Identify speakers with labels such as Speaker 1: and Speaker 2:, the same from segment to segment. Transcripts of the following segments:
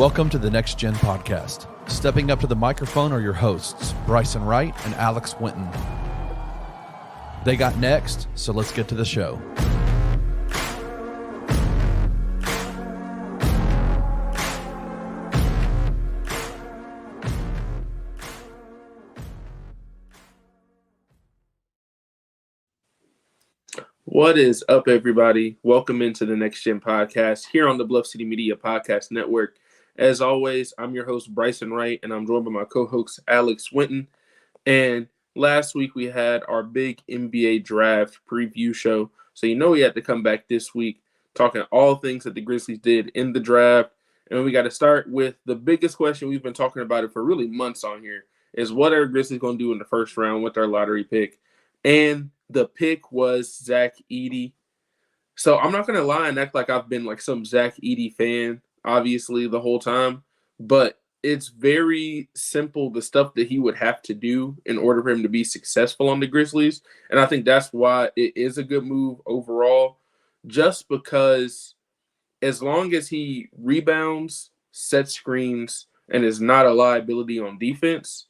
Speaker 1: Welcome to the Next Gen Podcast. Stepping up to the microphone are your hosts, Bryson Wright and Alex Winton. They got next, so let's get to the show.
Speaker 2: What is up, everybody? Welcome into the Next Gen Podcast here on the Bluff City Media Podcast Network. As always, I'm your host, Bryson Wright, and I'm joined by my co-host, Alex Winton. And last week, we had our big NBA draft preview show. So you know we had to come back this week talking all things that the Grizzlies did in the draft. And we got to start with the biggest question. We've been talking about it for really months on here, is what are Grizzlies going to do in the first round with their lottery pick? And the pick was Zach Edey. So I'm not going to lie and act like I've been like some Zach Edey fan, obviously, the whole time. But it's very simple, the stuff that he would have to do in order for him to be successful on the Grizzlies. And I think that's why it is a good move overall, just because as long as he rebounds, sets screens, and is not a liability on defense,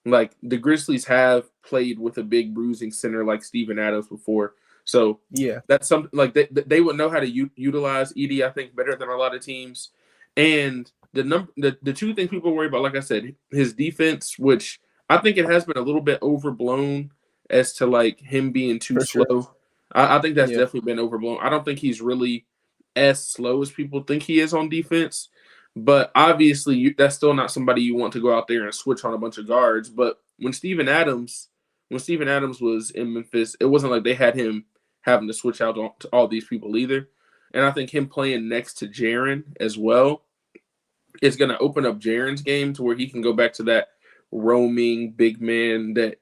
Speaker 2: like the Grizzlies have played with a big bruising center like Steven Adams before. So
Speaker 3: yeah,
Speaker 2: that's something like they would know how to utilize Edey, I think, better than a lot of teams. And the two things people worry about, like I said, his defense, which I think it has been a little bit overblown as to like him being too slow. Sure. I think that's definitely been overblown. I don't think he's really as slow as people think he is on defense. But obviously, that's still not somebody you want to go out there and switch on a bunch of guards. But when Steven Adams was in Memphis, it wasn't like they had him having to switch out to all these people either. And I think him playing next to Jaylen as well is going to open up Jaren's game to where he can go back to that roaming big man that,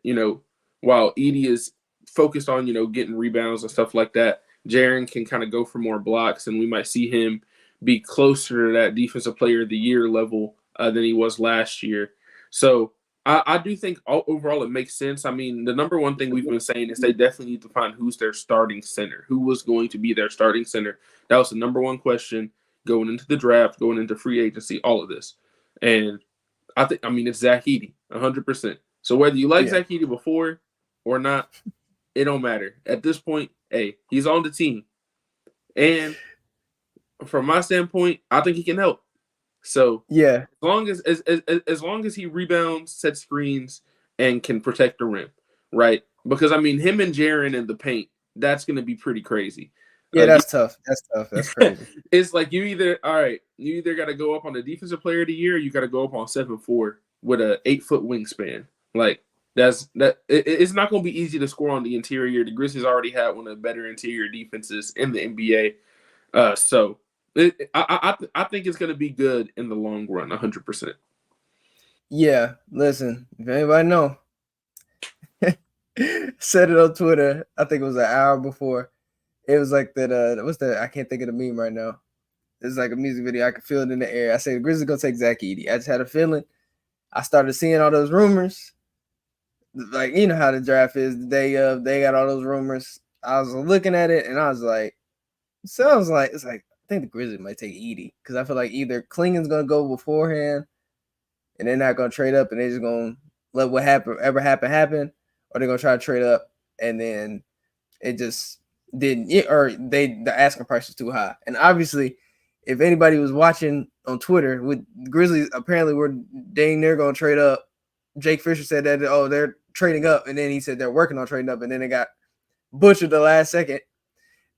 Speaker 2: while Edey is focused on, getting rebounds and stuff like that, Jaylen can kind of go for more blocks, and we might see him be closer to that defensive player of the year level than he was last year. So I do think overall it makes sense. I mean, the number one thing we've been saying is they definitely need to find who's their starting center, who was going to be their starting center. That was the number one question going into the draft, going into free agency, all of this. And it's Zach Edey, 100%. So whether you like Zach Edey before or not, it don't matter. At this point, hey, he's on the team. And from my standpoint, I think he can help. So as long as he rebounds, sets screens, and can protect the rim, right? Because him and Jaylen in the paint, that's going to be pretty crazy.
Speaker 3: Yeah, that's tough. That's crazy.
Speaker 2: It's like you either got to go up on the defensive player of the year, or you got to go up on 7'4" with an 8-foot wingspan. Like it's not going to be easy to score on the interior. The Grizzlies already had one of the better interior defenses in the NBA, so. I think it's going to be good in the long run, 100%.
Speaker 3: Yeah, listen, if anybody know, said it on Twitter, I think it was an hour before. It was like that, I can't think of the meme right now. It's like a music video. I could feel it in the air. I said, the Grizzlies going to take Zach Edey. I just had a feeling. I started seeing all those rumors. Like, you know how the draft is. The day of, they got all those rumors. I was looking at it, and I was like, sounds like, it's like, I think the Grizzlies might take Edey because I feel like either Klingen's going to go beforehand and they're not going to trade up and they're just going to let what ever happen, or they're going to try to trade up and then it just didn't, or the asking price is too high. And obviously, if anybody was watching on Twitter, with Grizzlies apparently were dang near going to trade up. Jake Fisher said that, they're trading up, and then he said they're working on trading up, and then it got butchered the last second.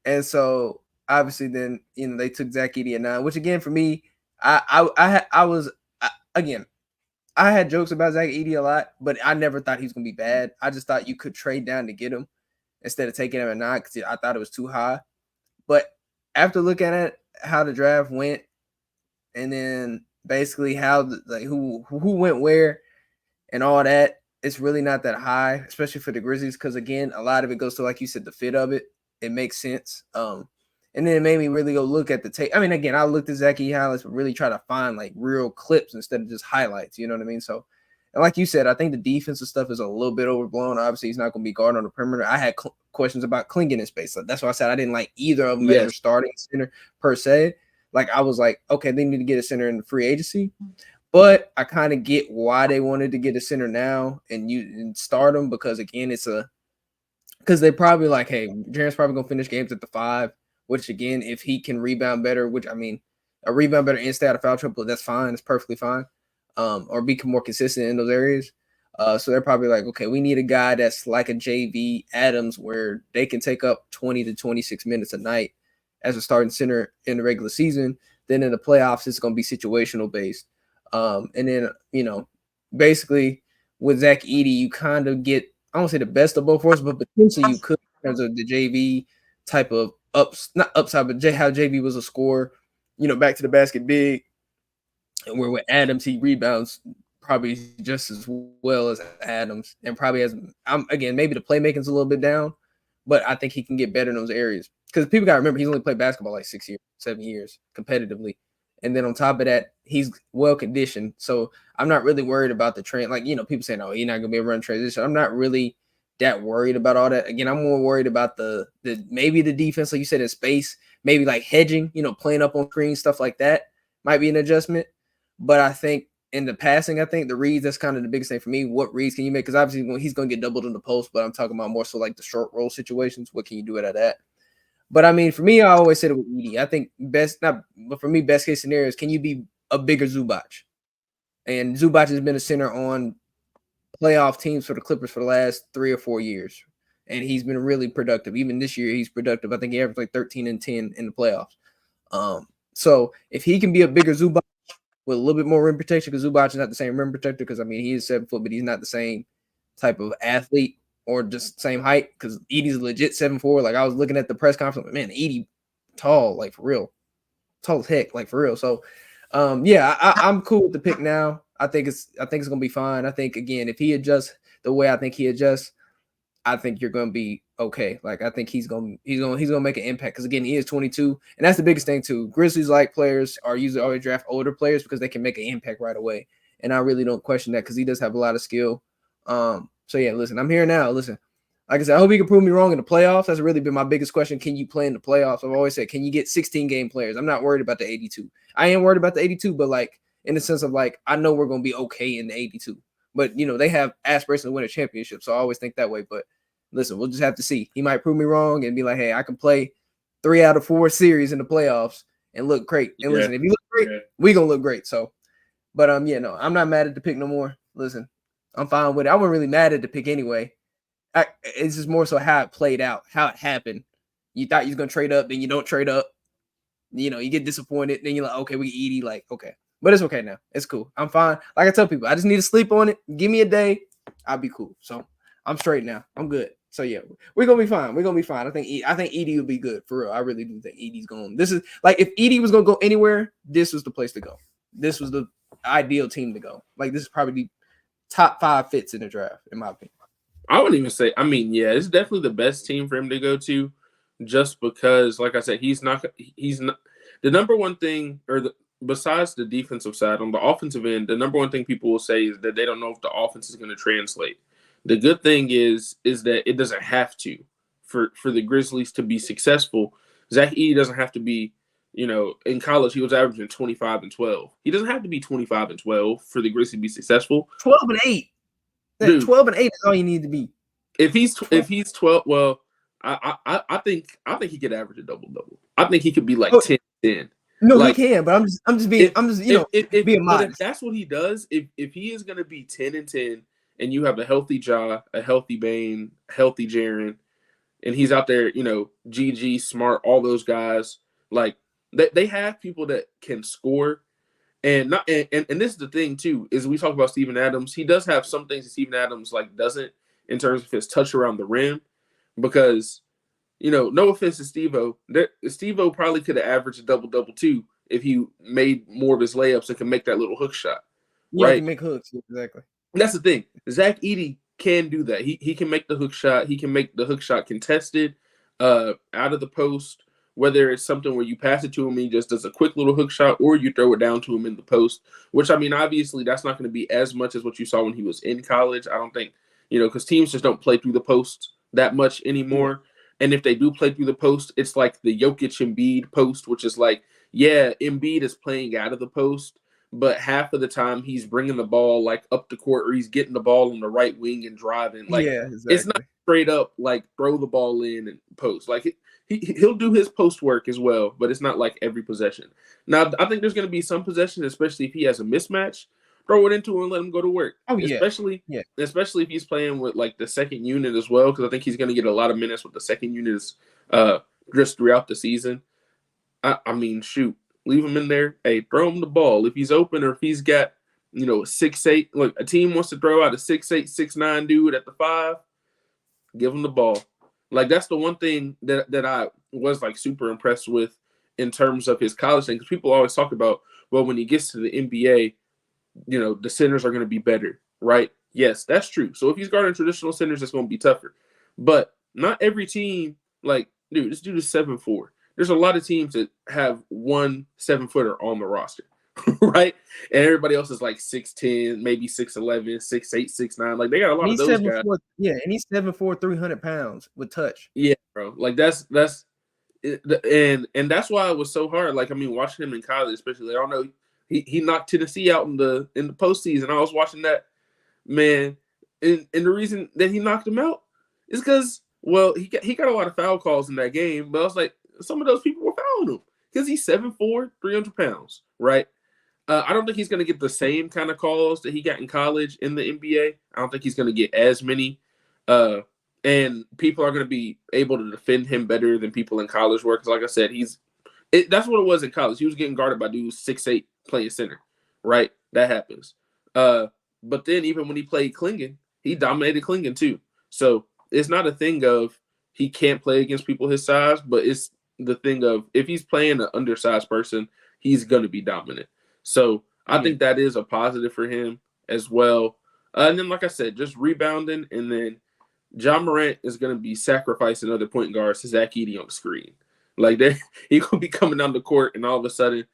Speaker 3: And so obviously, then they took Zach Edey at 9, which again for me, I had jokes about Zach Edey a lot, but I never thought he was gonna be bad. I just thought you could trade down to get him instead of taking him at 9 because I thought it was too high. But after looking at how the draft went, and then basically how who went where and all that, it's really not that high, especially for the Grizzlies, because again, a lot of it goes to, like you said, the fit of it. It makes sense. And then it made me really go look at the tape. Again, I looked at Zach Edey highlights, but really try to find like real clips instead of just highlights. You know what I mean? So, and like you said, I think the defensive stuff is a little bit overblown. Obviously, he's not going to be guarding on the perimeter. I had questions about Klingen in space. So that's why I said I didn't like either of them as their starting center per se. like I was like, okay, they need to get a center in the free agency. But I kind of get why they wanted to get a center now and start him, because again, because they probably like, hey, Jaren's probably gonna finish games at the 5, which again, if he can rebound better, which I mean, a rebound better and stay out of foul trouble, that's fine, it's perfectly fine. Or become more consistent in those areas. So they're probably like, okay, we need a guy that's like a JV Adams, where they can take up 20 to 26 minutes a night as a starting center in the regular season. Then in the playoffs, it's gonna be situational based. And then, basically with Zach Edey, you kind of get, I don't say the best of both worlds, but potentially you could, in terms of the JV type of not upside, but how JV was a scorer, back to the basket big, and where with Adams, he rebounds probably just as well as Adams, and probably has, again, maybe the playmaking's a little bit down, but I think he can get better in those areas. Because people got to remember, he's only played basketball like 6 years, 7 years competitively. And then on top of that, he's well conditioned. So I'm not really worried about the trend. Like, people saying, oh, he's not going to be able to run transition. I'm not really that worried about all that. Again, I'm more worried about the maybe the defense, like you said, in space, maybe like hedging, playing up on screen, stuff like that might be an adjustment. But I think in the passing, I think the reads, that's kind of the biggest thing for me. What reads can you make? Because obviously he's going to get doubled in the post, but I'm talking about more so like the short roll situations. What can you do out of that? But I mean, for me, I always said it with Edey. I think best case scenario is, can you be a bigger Zubac? And Zubac has been a center on playoff teams for the Clippers for the last 3 or 4 years. And he's been really productive. Even this year, he's productive. I think he averaged like 13 and 10 in the playoffs. So if he can be a bigger Zubac with a little bit more rim protection, because Zubac is not the same rim protector, because I mean, he is 7 foot, but he's not the same type of athlete or just same height, because Edey's a legit 7'4". Like, I was looking at the press conference, like, man, Edey tall, like for real. Tall as heck, like for real. So I'm cool with the pick now. I think it's gonna be fine. I think, again, if he adjusts the way I think he adjusts, I think you're gonna be okay. Like, I think he's gonna make an impact, because again, he is 22, and that's the biggest thing too. Grizzlies players are usually always draft older players because they can make an impact right away, and I really don't question that, because he does have a lot of skill. So yeah, listen, I'm here now. Listen, like I said, I hope he can prove me wrong in the playoffs. That's really been my biggest question. Can you play in the playoffs? I've always said, can you get 16 game players? I'm not worried about the 82. I am worried about the 82, but like, in the sense of like, I know we're gonna be okay in the 82. But they have aspirations to win a championship, so I always think that way. But listen, we'll just have to see. He might prove me wrong and be like, hey, I can play 3 out of 4 series in the playoffs and look great. And listen, if you look great, we gonna look great. So, but no, I'm not mad at the pick no more. Listen, I'm fine with it. I wasn't really mad at the pick anyway. It's just more so how it played out, how it happened. You thought you was gonna trade up, then you don't trade up. You get disappointed, then you're like, okay, we Edey, like, okay. But it's okay now. It's cool. I'm fine. Like I tell people, I just need to sleep on it. Give me a day, I'll be cool. So I'm straight now. I'm good. So yeah, we're gonna be fine. We're gonna be fine. I think Edey will be good for real. I really do think Edey's going. This is like, if Edey was gonna go anywhere, this was the place to go. This was the ideal team to go. Like, this is probably the top 5 fits in the draft, in my opinion.
Speaker 2: I wouldn't even say. I mean, yeah, it's definitely the best team for him to go to, just because, like I said, he's not the number one thing, besides the defensive side. On the offensive end, the number one thing people will say is that they don't know if the offense is going to translate. The good thing is that it doesn't have to. For the Grizzlies to be successful, Zach Edey doesn't have to be, in college he was averaging 25 and 12. He doesn't have to be 25 and 12 for the Grizzlies to be successful.
Speaker 3: 12 and 8. Dude, 12 and 8 is all you need to be.
Speaker 2: If he's 12, well, I think he could average a double-double. I think he could be like 10-10.
Speaker 3: No, he can, but I'm just being being modest.
Speaker 2: If that's what he does, if he is going to be 10 and 10, and you have a healthy Ja, a healthy Bane, healthy Jaren, and he's out there, GG, Smart, all those guys, like, they have people that can score. And this is the thing too, is we talk about Steven Adams. He does have some things that Steven Adams doesn't, in terms of his touch around the rim, because no offense to Steve-O, Steve-O probably could have averaged a double-double too if he made more of his layups and can make that little hook shot.
Speaker 3: Yeah,
Speaker 2: right?
Speaker 3: he can make hooks, exactly.
Speaker 2: That's the thing. Zach Edey can do that. He can make the hook shot. He can make the hook shot contested, out of the post. Whether it's something where you pass it to him and he just does a quick little hook shot, or you throw it down to him in the post, which, I mean, obviously that's not going to be as much as what you saw when he was in college. I don't think, because teams just don't play through the post that much anymore. And if they do play through the post, it's like the Jokic Embiid post, which is like yeah, Embiid is playing out of the post, but half of the time he's bringing the ball like up the court, or he's getting the ball on the right wing and driving. Like,
Speaker 3: Yeah,
Speaker 2: it's not
Speaker 3: exactly.
Speaker 2: straight up like throw the ball in and post. Like, he'll do his post work as well, but it's not like every possession. Now, I think there's going to be some possessions, especially if he has a mismatch, throw it into him and let him go to work.
Speaker 3: Oh yeah,
Speaker 2: Especially if he's playing with like the second unit as well, because I think he's going to get a lot of minutes with the second unit just throughout the season. I mean, shoot, leave him in there. Hey, throw him the ball if he's open, or if he's got 6'8". Look, a team wants to throw out a 6'8", 6'9" dude at the 5. Give him the ball. Like, that's the one thing that I was like super impressed with in terms of his college thing, because people always talk about, well, when he gets to the NBA, the centers are going to be better, right? Yes, that's true. So if he's guarding traditional centers, it's going to be tougher. But not every team, like, dude, this dude is 7'4". There's a lot of teams that have one 7-footer on the roster, right? And everybody else is like 6'10", maybe 6'11", 6'8", 6'9". Like, they got a lot of those guys.
Speaker 3: Yeah, and he's 7'4", 300 pounds with touch.
Speaker 2: Yeah, bro. Like, that's and that's why it was so hard. Like, I mean, watching him in college, especially, I don't know, he knocked Tennessee out in the postseason. I was watching that, man, and the reason that he knocked him out is because, well, he got a lot of foul calls in that game, but I was like, some of those people were fouling him because he's 7'4", 300 pounds, right? I don't think he's going to get the same kind of calls that he got in college in the NBA. I don't think he's going to get as many. And people are going to be able to defend him better than people in college were. Because, like I said, that's what it was in college. He was getting guarded by dudes 6'8", playing center, right? That happens. But then even when he played Klingon, he dominated Klingon too. So it's not a thing of he can't play against people his size, but it's the thing of if he's playing an undersized person, he's going to be dominant. So I think that is a positive for him as well. And then, like I said, just rebounding, and then John Morant is going to be sacrificing other point guards to Zach Edey on the screen. Like, he's going to be coming down the court, and all of a sudden,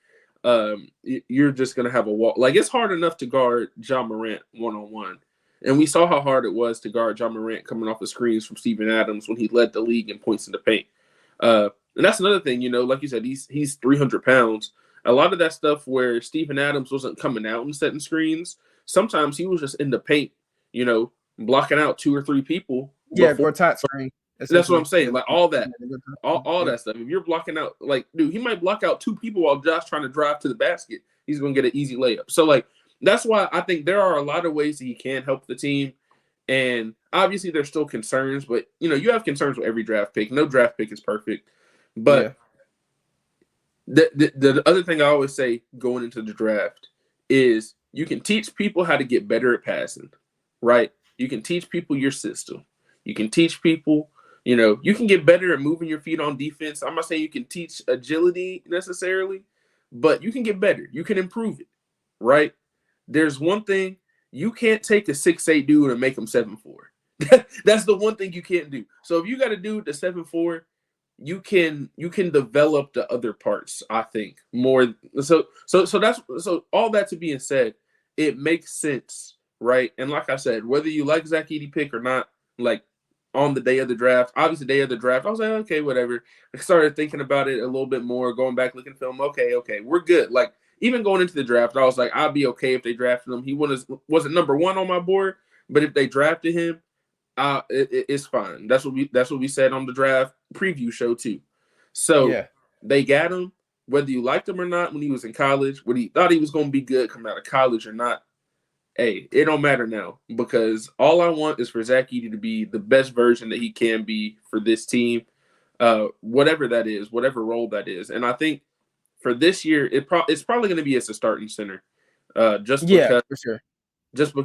Speaker 2: you're just going to have a wall. Like, it's hard enough to guard John Morant one-on-one. And we saw how hard it was to guard John Morant coming off the screens from Steven Adams when he led the league in points in the paint. And that's another thing, like you said, he's 300 pounds. A lot of that stuff where Steven Adams wasn't coming out and setting screens, sometimes he was just in the paint, blocking out 2 or 3 people.
Speaker 3: Yeah, Gortat screen.
Speaker 2: That's what I'm saying. Like, all that stuff. If you're blocking out, like, dude, he might block out 2 people while Josh trying to drive to the basket. He's going to get an easy layup. So, like, that's why I think there are a lot of ways that he can help the team. And obviously there's still concerns, but, you have concerns with every draft pick. No draft pick is perfect. But the other thing I always say going into the draft is you can teach people how to get better at passing, right? You can teach people your system. You can teach people, you can get better at moving your feet on defense. I'm not saying you can teach agility necessarily, but you can get better. You can improve it, right? There's one thing, you can't take a 6'8" dude and make him 7'4". That's the one thing you can't do. So if you got a dude that's 7'4", you can develop the other parts, I think, more. So all that to being said, it makes sense, right? And like I said, whether you like Zach Edey pick or not, like on the day of the draft, obviously day of the draft, I was like, okay, whatever. I started thinking about it a little bit more, going back, looking at film. Okay, we're good. Like, even going into the draft, I was like, I'd be okay if they drafted him. He wasn't number 1 on my board, but if they drafted him, it's fine. That's what we said on the draft preview show too. So they got him, whether you liked him or not when he was in college, whether he thought he was going to be good coming out of college or not. Hey, it don't matter now, because all I want is for Zach Edey to be the best version that he can be for this team, whatever that is, whatever role that is. And I think for this year, it's probably going to be as a starting center, just because,
Speaker 3: for sure.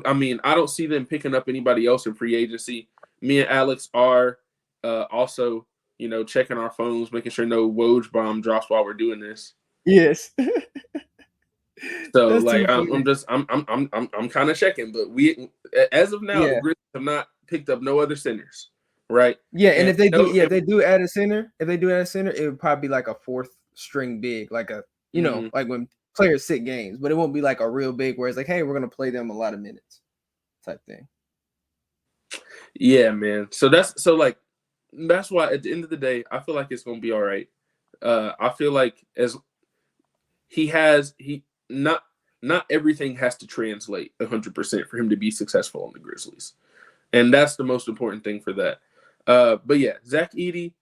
Speaker 2: I mean, I don't see them picking up anybody else in free agency. Me and Alex are also, checking our phones, making sure no Woj bomb drops while we're doing this.
Speaker 3: Yes.
Speaker 2: So like, I'm kind of checking, but we, as of now, the Grizzlies have not picked up no other centers, right?
Speaker 3: Yeah, and if they do add a center, it would probably be like a 4th string big, like a like when players sit games, but it won't be like a real big where it's like, hey, we're gonna play them a lot of minutes type thing.
Speaker 2: Yeah, man. So that's why at the end of the day, I feel like it's gonna be all right. I feel like not everything has to translate 100% for him to be successful on the Grizzlies, and that's the most important thing for that. But yeah, Zach Edey,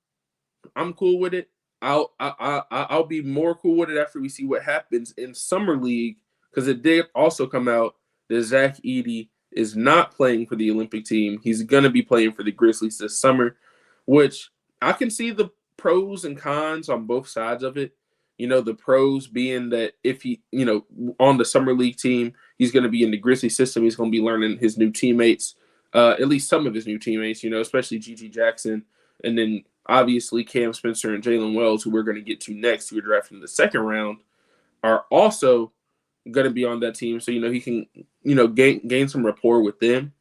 Speaker 2: I'm cool with it. I'll be more cool with it after we see what happens in summer league, because it did also come out that Zach Edey is not playing for the Olympic team. He's gonna be playing for the Grizzlies this summer, which I can see the pros and cons on both sides of it. The pros being that if he, on the summer league team, he's going to be in the Grizzly system. He's going to be learning his new teammates, at least some of his new teammates, especially G.G. Jackson. And then obviously Cam Spencer and Jaylen Wells, who we're going to get to next, who are drafted in the second round, are also going to be on that team. So, he can, gain some rapport with them.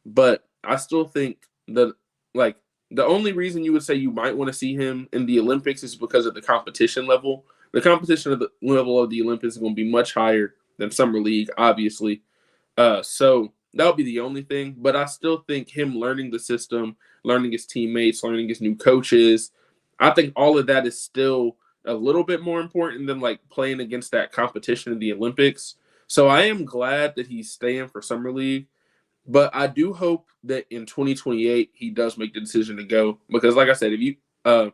Speaker 2: But I still think that, the only reason you would say you might want to see him in the Olympics is because of the competition level. The competition of the level of the Olympics is going to be much higher than Summer League, obviously. So that would be the only thing. But I still think him learning the system, learning his teammates, learning his new coaches, I think all of that is still a little bit more important than playing against that competition in the Olympics. So I am glad that he's staying for Summer League. But I do hope that in 2028 he does make the decision to go, because like I said, if you or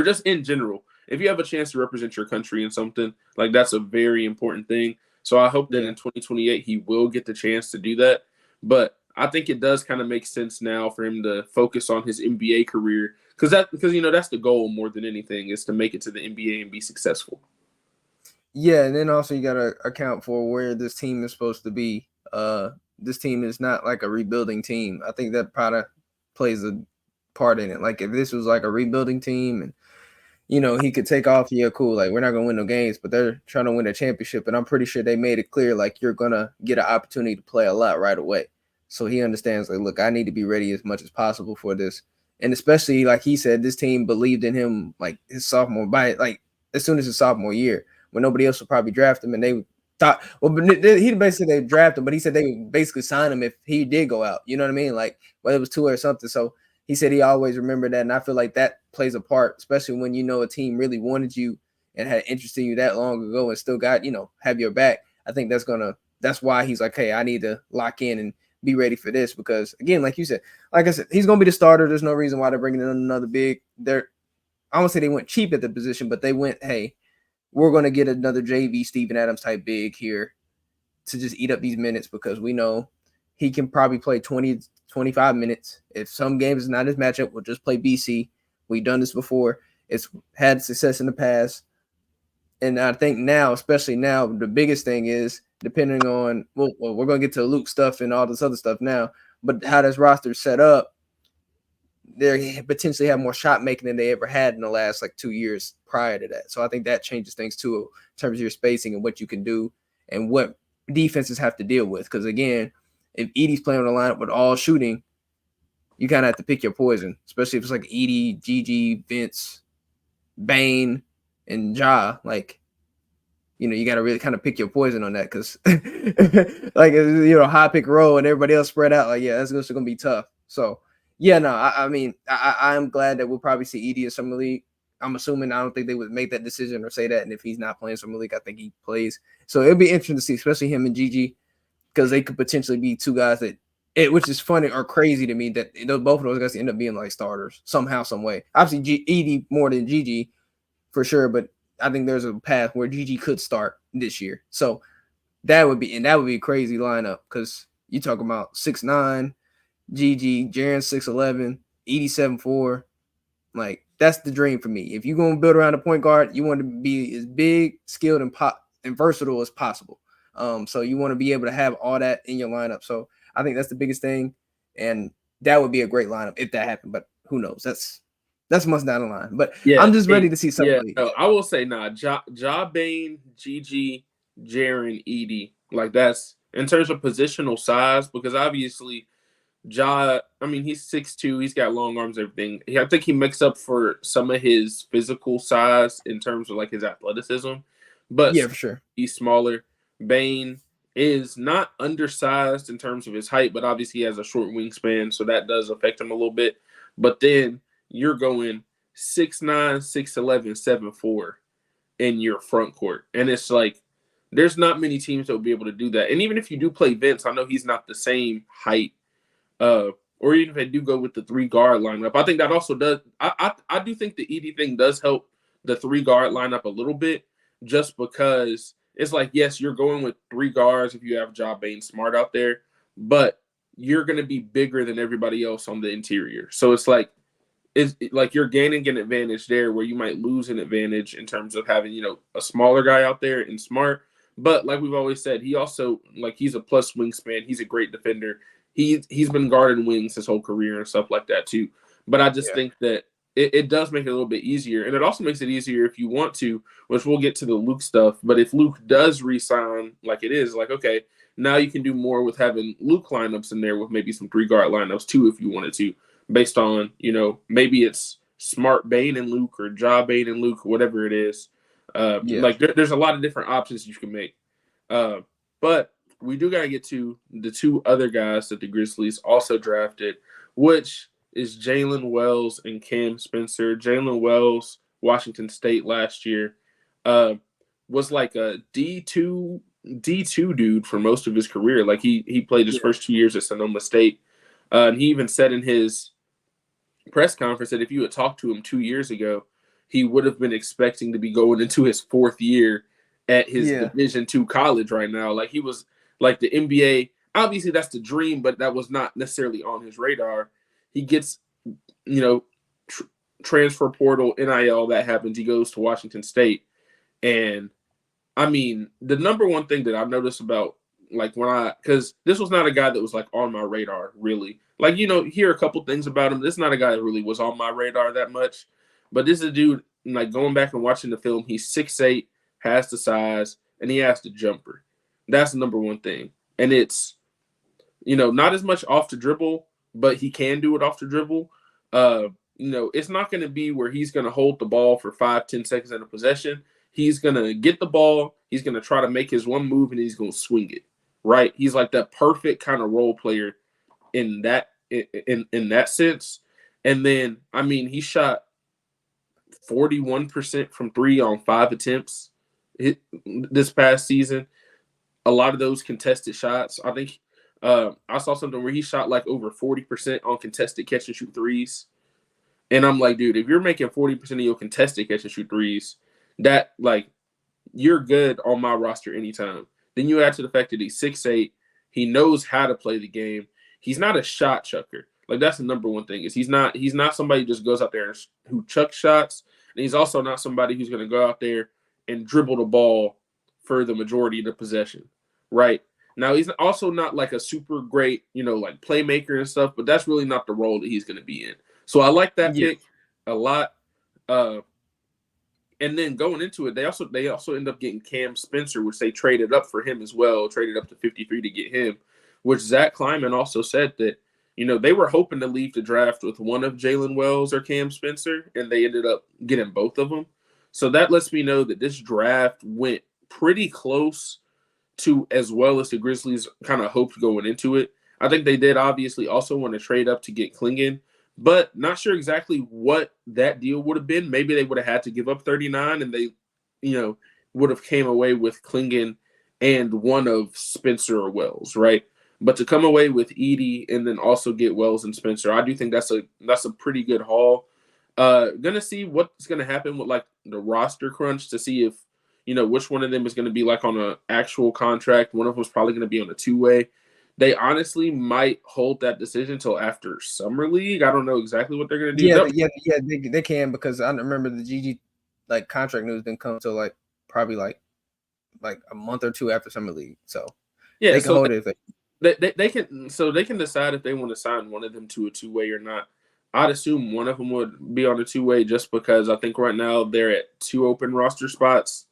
Speaker 2: just in general, if you have a chance to represent your country in something, that's a very important thing. So I hope that in 2028 he will get the chance to do that. But I think it does kind of make sense now for him to focus on his NBA career, because that's the goal more than anything, is to make it to the NBA and be successful.
Speaker 3: Yeah, and then also you got to account for where this team is supposed to be. This team is not like a rebuilding team. I think that probably plays a part in it. If this was like a rebuilding team and, he could take off, yeah, cool. We're not going to win no games, but they're trying to win a championship. And I'm pretty sure they made it clear, you're going to get an opportunity to play a lot right away. So he understands, look, I need to be ready as much as possible for this. And especially, like he said, this team believed in him, his sophomore, as soon as his sophomore year, when nobody else would probably draft him, and they thought, well, but he basically they drafted him, but he said they would basically sign him if he did go out. You know what I mean? Whether it was two or something. So he said he always remembered that, and I feel like that plays a part, especially when a team really wanted you and had interest in you that long ago and still got have your back. I think that's why he's like, hey, I need to lock in and be ready for this, because again, like I said, he's gonna be the starter. There's no reason why they're bringing in another big. I won't say they went cheap at the position, but they went, hey, we're going to get another JV Steven Adams type big here to just eat up these minutes, because we know he can probably play 20, 25 minutes. If some games is not his matchup, we'll just play BC. We've done this before. It's had success in the past. And I think now, especially now, the biggest thing is depending on, well we're going to get to Luke stuff and all this other stuff now, but how this roster is set up, they potentially have more shot making than they ever had in the last 2 years prior to that. So I think that changes things too, in terms of your spacing and what you can do and what defenses have to deal with. Because again, if Edey's playing on the lineup with all shooting, you kind of have to pick your poison, especially if it's Edey, Gigi, Vince, Bane, and Ja. You got to really kind of pick your poison on that, because high pick roll and everybody else spread out. That's going to be tough. So yeah, no, I mean, I am glad that we'll probably see Edey in Summer League. I'm assuming, I don't think they would make that decision or say that. And if he's not playing Summer League, I think he plays. So it'll be interesting to see, especially him and Gigi, because they could potentially be two guys which is funny or crazy to me that both of those guys end up being starters somehow, some way. Obviously, Edey more than Gigi for sure, but I think there's a path where Gigi could start this year. So that would be a crazy lineup, because you talk about 6'9", Gigi, Jaren 6'11", 87'4". That's the dream for me. If you're going to build around a point guard, you want to be as big, skilled, and versatile as possible. So you want to be able to have all that in your lineup. So I think that's the biggest thing, and that would be a great lineup if that happened. But who knows? That's months down the line. But yeah, I'm just ready to see something.
Speaker 2: Yeah, no, I will say, Ja Bane, Gigi, Jaren, Edey, that's in terms of positional size, because obviously Ja, I mean, he's 6'2", he's got long arms, everything. I think he makes up for some of his physical size in terms of his athleticism. But
Speaker 3: yeah, for sure,
Speaker 2: he's smaller. Bane is not undersized in terms of his height, but obviously he has a short wingspan, so that does affect him a little bit. But then you're going 6'9", 6'11", 7'4", in your front court. And it's like there's not many teams that will be able to do that. And even if you do play Vince, I know he's not the same height. Or even if they do go with the 3-guard lineup, I think that also does. I do think the Edey thing does help the 3-guard lineup a little bit, just because it's like, yes, you're going with 3 guards if you have Ja Bain Smart out there, but you're going to be bigger than everybody else on the interior. So it's like you're gaining an advantage there where you might lose an advantage in terms of having, a smaller guy out there and Smart. But like we've always said, he also, he's a plus wingspan. He's a great defender. He's been guarding wings his whole career and stuff like that too. But I just think that it does make it a little bit easier. And it also makes it easier if you want to, which we'll get to the Luke stuff. But if Luke does re-sign like it is, okay, now you can do more with having Luke lineups in there with maybe some 3-guard lineups too if you wanted to, based on, maybe it's Smart Bain and Luke or Ja Bain and Luke, whatever it is. There's a lot of different options you can make. But we do got to get to the 2 other guys that the Grizzlies also drafted, which is Jaylen Wells and Cam Spencer. Jaylen Wells, Washington State last year, was like a D2 dude for most of his career. Like he played his first 2 years at Sonoma State. And he even said in his press conference that if you had talked to him 2 years ago, he would have been expecting to be going into his 4th year at his Division II college right now. Like he was like the NBA. Obviously, that's the dream, but that was not necessarily on his radar. He gets, transfer portal, NIL, that happens. He goes to Washington State. And, I mean, the number one thing that I've noticed about, because this was not a guy that was, on my radar, really. Hear a couple things about him. This is not a guy that really was on my radar that much. But this is a dude, going back and watching the film, he's 6'8", has the size, and he has the jumper. That's the number one thing. And it's, not as much off the dribble, but he can do it off the dribble. It's not going to be where he's going to hold the ball for 5-10 seconds in a possession. He's going to get the ball. He's going to try to make his one move, and he's going to swing it, right? He's like that perfect kind of role player in that sense. And then, I mean, he shot 41% from 3 on 5 attempts this past season. A lot of those contested shots. I think I saw something where he shot over 40% on contested catch and shoot threes. And I'm like, dude, if you're making 40% of your contested catch and shoot threes, that you're good on my roster anytime. Then you add to the fact that he's 6'8", he knows how to play the game. He's not a shot chucker. That's the number one thing, is he's not somebody who just goes out there who chucks shots. And he's also not somebody who's going to go out there and dribble the ball for the majority of the possession, right? Now, he's also not a super great, playmaker and stuff, but that's really not the role that he's going to be in. So I like that pick a lot. And then going into it, they also end up getting Cam Spencer, which they traded up for him as well, traded up to 53 to get him, which Zach Kleiman also said that, they were hoping to leave the draft with one of Jaylen Wells or Cam Spencer, and they ended up getting both of them. So that lets me know that this draft went pretty close to as well as the Grizzlies kind of hoped going into it. I think they did obviously also want to trade up to get Klingon, but not sure exactly what that deal would have been. Maybe they would have had to give up 39 and they, would have came away with Klingon and one of Spencer or Wells, right? But to come away with Edey and then also get Wells and Spencer, I do think that's a pretty good haul. Gonna see what's gonna happen with the roster crunch to see if which one of them is gonna be on an actual contract. One of them is probably gonna be on a 2-way. They honestly might hold that decision until after Summer League. I don't know exactly what they're gonna do.
Speaker 3: They can, because I remember the GG contract news didn't come until probably a month or 2 after Summer League. So
Speaker 2: yeah,
Speaker 3: they can hold it.
Speaker 2: They can decide if they want to sign one of them to a 2-way or not. I'd assume one of them would be on a 2-way just because I think right now they're at 2 open roster spots,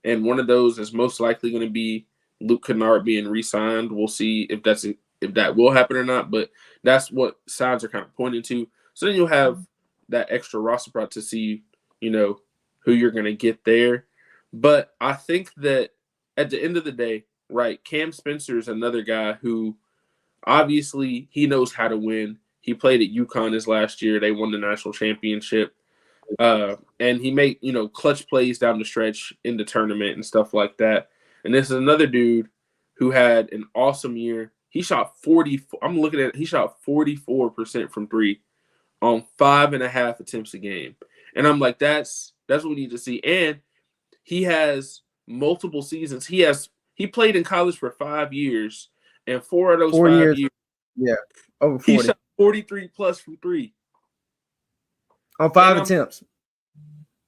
Speaker 2: and one of those is most likely going to be Luke Kennard being re-signed. We'll see if that will happen or not, but that's what signs are kind of pointing to. So then you'll have that extra roster spot to see, who you're going to get there. But I think that at the end of the day, right, Cam Spencer is another guy who obviously he knows how to win. He played at UConn his last year. They won the national championship. And he made, clutch plays down the stretch in the tournament and stuff like that. And this is another dude who had an awesome year. He shot 40. I'm looking at it. He shot 44% from three on 5.5 attempts a game. And I'm like, that's what we need to see. And he has multiple seasons. He played in college for 5 years, and 4 of those 5 years,
Speaker 3: over 40.
Speaker 2: He shot 43 plus from three
Speaker 3: on 5 attempts.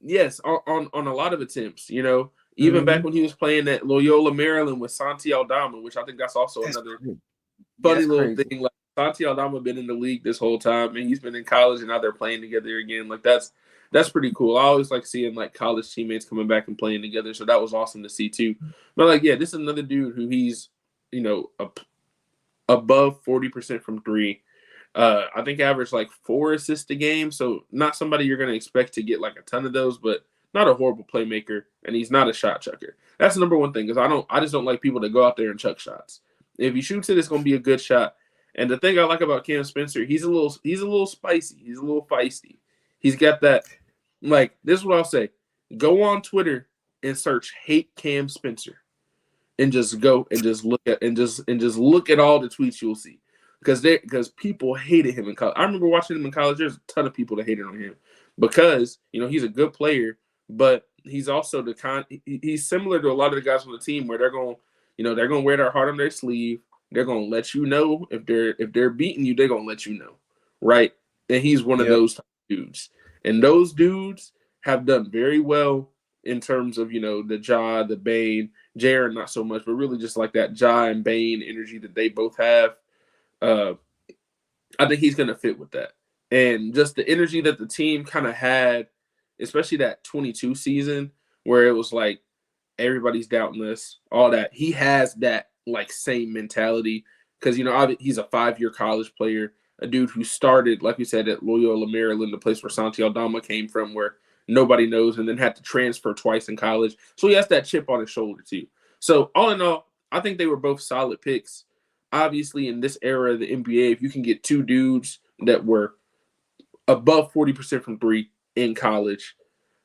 Speaker 2: Yes, on a lot of attempts. Even back when he was playing at Loyola, Maryland with Santi Aldama, which I think that's also another funny little thing. Like Santi Aldama been in the league this whole time, and he's been in college, and now they're playing together again. Like that's pretty cool. I always like seeing like college teammates coming back and playing together, so that was awesome to see too. But like, yeah, this is another dude who he's above 40% from three. I think averaged like 4 assists a game, so not somebody you're going to expect to get like a ton of those, but not a horrible playmaker, and he's not a shot chucker. That's the number one thing, because I just don't like people to go out there and chuck shots. If he shoots it, it's going to be a good shot. And the thing I like about Cam Spencer, he's a little spicy, he's a little feisty. He's got that, like, this is what I'll say. Go on Twitter and search "hate Cam Spencer," and just go and just look at all the tweets you'll see. Because people hated him in college. I remember watching him in college. There's a ton of people that hated on him because he's a good player, but he's also he's similar to a lot of the guys on the team where they're going to wear their heart on their sleeve. They're going to let you know if they're beating you, they're going to let you know, right? And he's one of those dudes. And those dudes have done very well in terms of the Ja, the Bane, Jaren not so much, but really just like that Ja and Bane energy that they both have. I think he's going to fit with that. And just the energy that the team kind of had, especially that 22 season where it was like everybody's doubting us, all that. He has that like same mentality because, he's a 5-year college player, a dude who started, like we said, at Loyola, Maryland, the place where Santi Aldama came from, where nobody knows, and then had to transfer twice in college. So he has that chip on his shoulder too. So all in all, I think they were both solid picks. Obviously, in this era of the NBA, if you can get two dudes that were above 40% from three in college,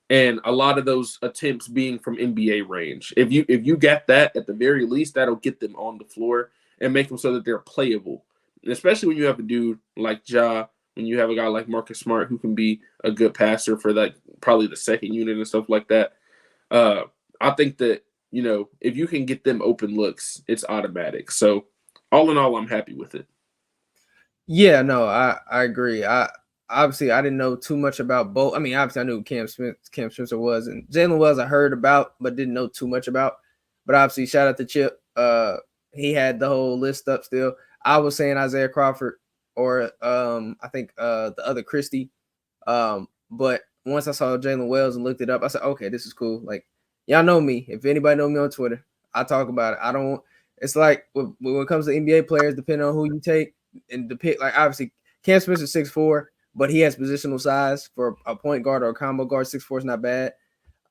Speaker 2: and a lot of those attempts being from NBA range, if you get that, at the very least, that'll get them on the floor and make them so that they're playable. And especially when you have a dude like Ja, when you have a guy like Marcus Smart who can be a good passer for that, probably the second unit and stuff like that. I think that if you can get them open looks, it's automatic. So all in all, I'm happy with it.
Speaker 3: Yeah, no, I agree. Obviously I didn't know too much about both. I mean, obviously I knew who Cam Spencer was, and Jaylen Wells I heard about, but didn't know too much about. But obviously, shout out to Chip. He had the whole list up still. I was saying Isaiah Crawford or I think the other Christie. But once I saw Jaylen Wells and looked it up, I said, okay, this is cool. Like, y'all know me. If anybody know me on Twitter, I talk about it. It's like when it comes to NBA players, depending on who you take and the pick, like obviously Cam Spencer 6'4", but he has positional size for a point guard or a combo guard. 6'4" is not bad.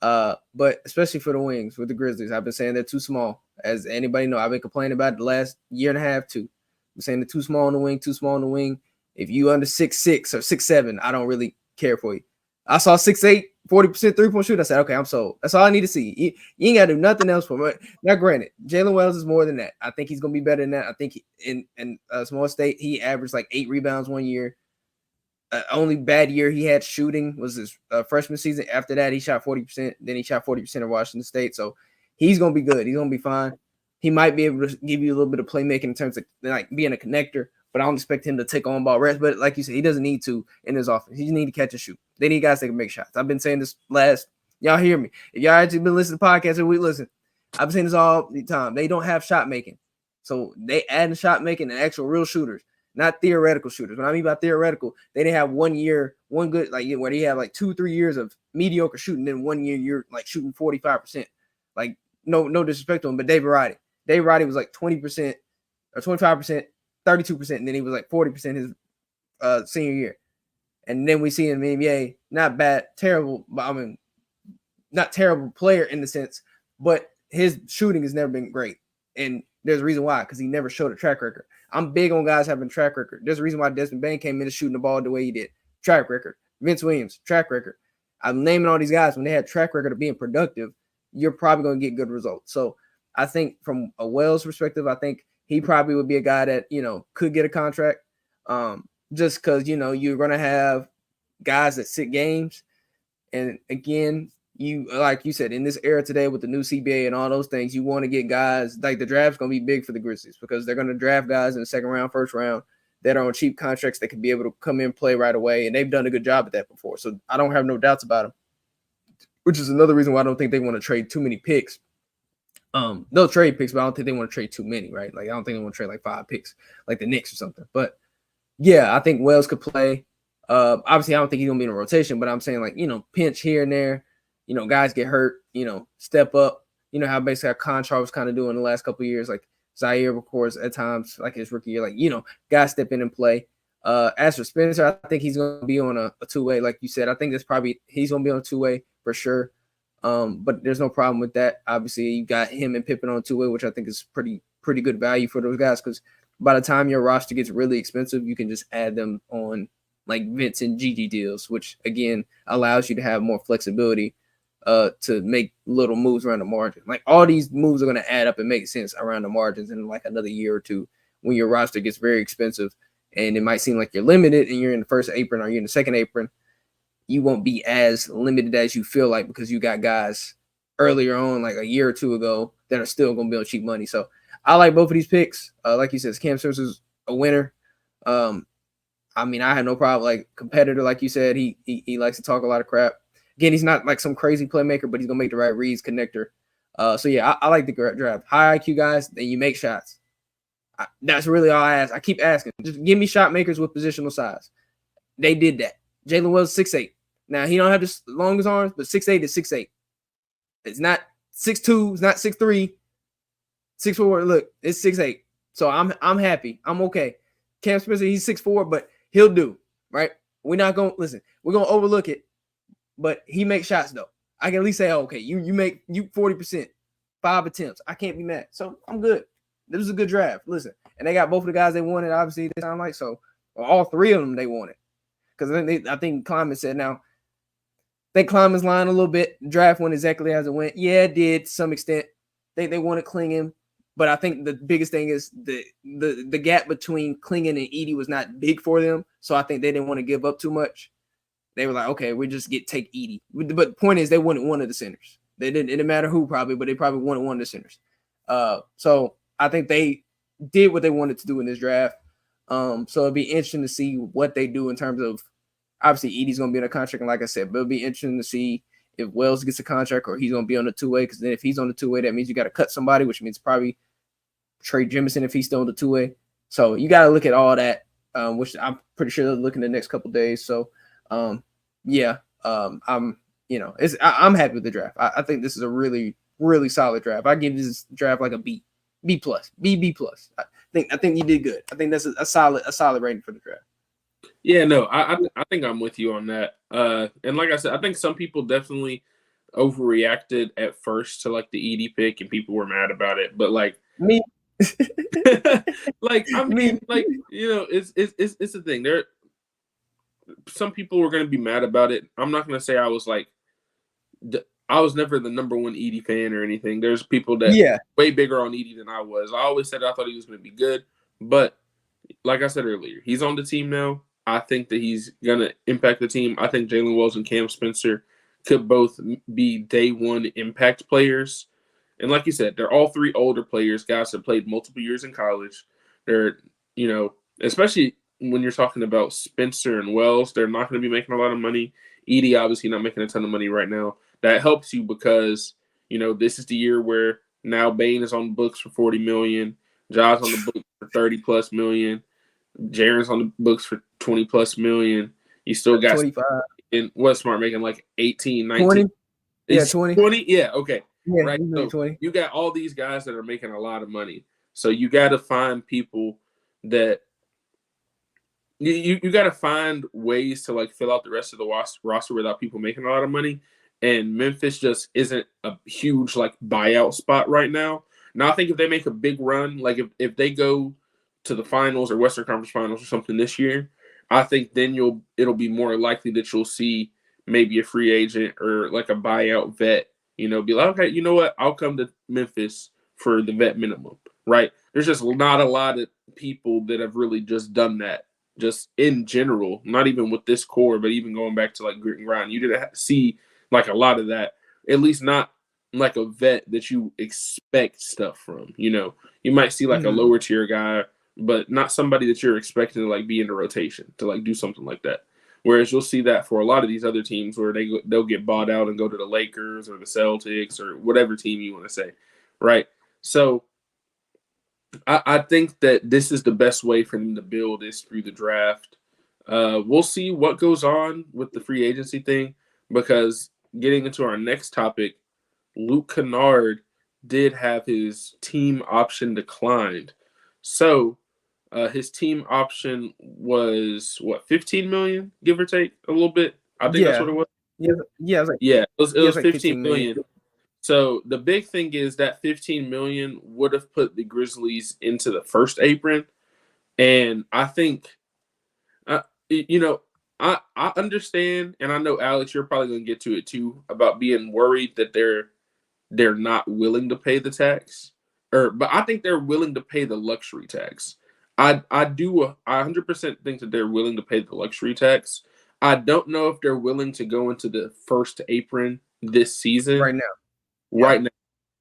Speaker 3: But especially for the wings with the Grizzlies, I've been saying they're too small. As anybody know, I've been complaining about it the last year and a half too. I'm saying they're too small on the wing, too small on the wing. If you under 6'6" or 6'7", I don't really care for you. I saw 6'8", 40% three-point shoot. I said, okay, I'm sold. That's all I need to see. You ain't got to do nothing else for me. Now, granted, Jaylen Wells is more than that. I think he's going to be better than that. I think in small state, he averaged like 8 rebounds one year. Only bad year he had shooting was his freshman season. After that, he shot 40%. Then he shot 40% at Washington State. So he's going to be good. He's going to be fine. He might be able to give you a little bit of playmaking in terms of like being a connector, but I don't expect him to take on ball rest. But like you said, he doesn't need to in his offense. He just need to catch and shoot. They need guys that can make shots. I've been saying this y'all hear me. If y'all actually been listening to podcasts every week, listen, I've been saying this all the time. They don't have shot making. So they adding shot making and actual real shooters, not theoretical shooters. When I mean by theoretical, they didn't have 1 year, one good, like where they have like 2-3 years of mediocre shooting, then 1 year you're like shooting 45%. Like no disrespect to him, but David Roddy was like 20% or 25%, 32%, and then he was like 40% his senior year. And then we see him in the NBA, not bad, terrible, but I mean, not terrible player in the sense, but his shooting has never been great. And there's a reason why, because he never showed a track record. I'm big on guys having track record. There's a reason why Desmond Bane came in shooting the ball the way he did. Track record. Vince Williams, track record. I'm naming all these guys when they had track record of being productive, you're probably going to get good results. So I think from a Wells perspective, I think he probably would be a guy that, could get a contract. Just because, you're going to have guys that sit games. And again, like you said, in this era today with the new CBA and all those things, you want to get guys like the draft's going to be big for the Grizzlies because they're going to draft guys in the second round, first round that are on cheap contracts that can be able to come in and play right away. And they've done a good job at that before. So I don't have no doubts about them, which is another reason why I don't think they want to trade too many picks. They'll trade picks, but I don't think they want to trade too many, right? Like, I don't think they want to trade like 5 picks like the Knicks or something. But yeah, I think Wells could play. Obviously, I don't think he's going to be in a rotation, but I'm saying like, pinch here and there, guys get hurt, step up, how basically how Kennard was kind of doing the last couple of years, like Zaire, of course, at times, like his rookie year, like, guys step in and play. As for Spencer, I think he's going to be on a two-way, like you said. I think he's going to be on a two-way for sure. But there's no problem with that. Obviously, you got him and Pippen on two-way, which I think is pretty good value for those guys because by the time your roster gets really expensive, you can just add them on like Vince and Gigi deals, which again allows you to have more flexibility to make little moves around the margin. Like all these moves are going to add up and make sense around the margins in like another year or two when your roster gets very expensive and it might seem like you're limited and you're in the first apron or you're in the second apron. You won't be as limited as you feel like because you got guys earlier on, like a year or two ago, that are still going to be on cheap money. So I like both of these picks. Like you said, Cam Spencer's a winner. I mean, I had no problem. Like competitor, like you said, he likes to talk a lot of crap. Again, he's not like some crazy playmaker, but he's gonna make the right reads, connector. So yeah, I like the draft. High IQ guys, then you make shots. That's really all I ask. I keep asking. Just give me shot makers with positional size. They did that. Jaylen Wells 6'8". Now he don't have the longest arms, but 6'8" is 6'8". It's not 6'2", it's not 6'3", 6'4". Look, it's 6'8". So I'm happy. I'm okay. Cam Spencer, he's 6'4", but he'll do, right? We're not going to listen. We're going to overlook it, but he makes shots though. I can at least say, oh, okay, you make 40%, 5 attempts. I can't be mad. So I'm good. This was a good draft. Listen, and they got both of the guys they wanted. Obviously, they sound like so. Or all 3 of them they wanted because I think Kleiman said now. I think Kleiman's lying a little bit. Draft went exactly as it went. Yeah, it did to some extent. They wanted Klingon. But I think the biggest thing is the gap between Klingon and Edey was not big for them. So I think they didn't want to give up too much. They were like, okay, we just take Edey. But the point is they wanted one of the centers. It didn't matter who probably, but they probably wanted one of the centers. So I think they did what they wanted to do in this draft. So it'd be interesting to see what they do in terms of, obviously Edey's going to be in a contract. And like I said, but it'll be interesting to see if Wells gets a contract or he's going to be on the two-way, because then if he's on the two-way, that means you got to cut somebody, which means probably trade Jemison if he's still on the two-way. So you got to look at all that, which I'm pretty sure they'll look in the next couple of days. So, I'm happy with the draft. I think this is a really, really solid draft. I give this draft like a B+, B+. I think you did good. I think that's a solid rating for the draft.
Speaker 2: Yeah, no, I think I'm with you on that. And like I said, I think some people definitely overreacted at first to like the Edey pick, and people were mad about it. But like
Speaker 3: me,
Speaker 2: like I mean, like it's the thing. Some people were going to be mad about it. I'm not going to say I was like, I was never the number one Edey fan or anything. There's people that way bigger on Edey than I was. I always said I thought he was going to be good, but like I said earlier, he's on the team now. I think that he's going to impact the team. I think Jaylen Wells and Cam Spencer could both be day one impact players. And like you said, they're all 3 older players, guys that played multiple years in college. They're, especially when you're talking about Spencer and Wells, they're not going to be making a lot of money. Edey obviously not making a ton of money right now. That helps you because, this is the year where now Bane is on the books for $40 million. Ja's on the books for $30+ million. Jaren's on the books for $20+ million. You still got
Speaker 3: 25.
Speaker 2: And what Smart making like 18, 19.
Speaker 3: 20. Yeah, 20.
Speaker 2: 20? Yeah, okay.
Speaker 3: Yeah,
Speaker 2: right. So
Speaker 3: 20.
Speaker 2: you got all these guys that are making a lot of money. So you got to find people that you got to find ways to like fill out the rest of the roster without people making a lot of money. And Memphis just isn't a huge like buyout spot right now. Now I think if they make a big run, like if they go to the finals or Western Conference Finals or something this year, I think then it'll be more likely that you'll see maybe a free agent or like a buyout vet, be like, okay, you know what? I'll come to Memphis for the vet minimum, right? There's just not a lot of people that have really just done that, just in general, not even with this core, but even going back to like grit and grind. You didn't see like a lot of that, at least not like a vet that you expect stuff from. You might see like a lower tier guy, but not somebody that you're expecting to like be in the rotation to like do something like that. Whereas you'll see that for a lot of these other teams where they'll get bought out and go to the Lakers or the Celtics or whatever team you want to say, right? So I think that this is the best way for them to build is through the draft. We'll see what goes on with the free agency thing, because getting into our next topic, Luke Kennard did have his team option declined. So his team option was what, 15 million, give or take a little bit. I think that's what it was.
Speaker 3: It
Speaker 2: was 15 million. So the big thing is that 15 million would have put the Grizzlies into the first apron, and I think, I understand, and I know Alex, you're probably going to get to it too, about being worried that they're not willing to pay the tax, but I think they're willing to pay the luxury tax. I 100% think that they're willing to pay the luxury tax. I don't know if they're willing to go into the first apron this season. Right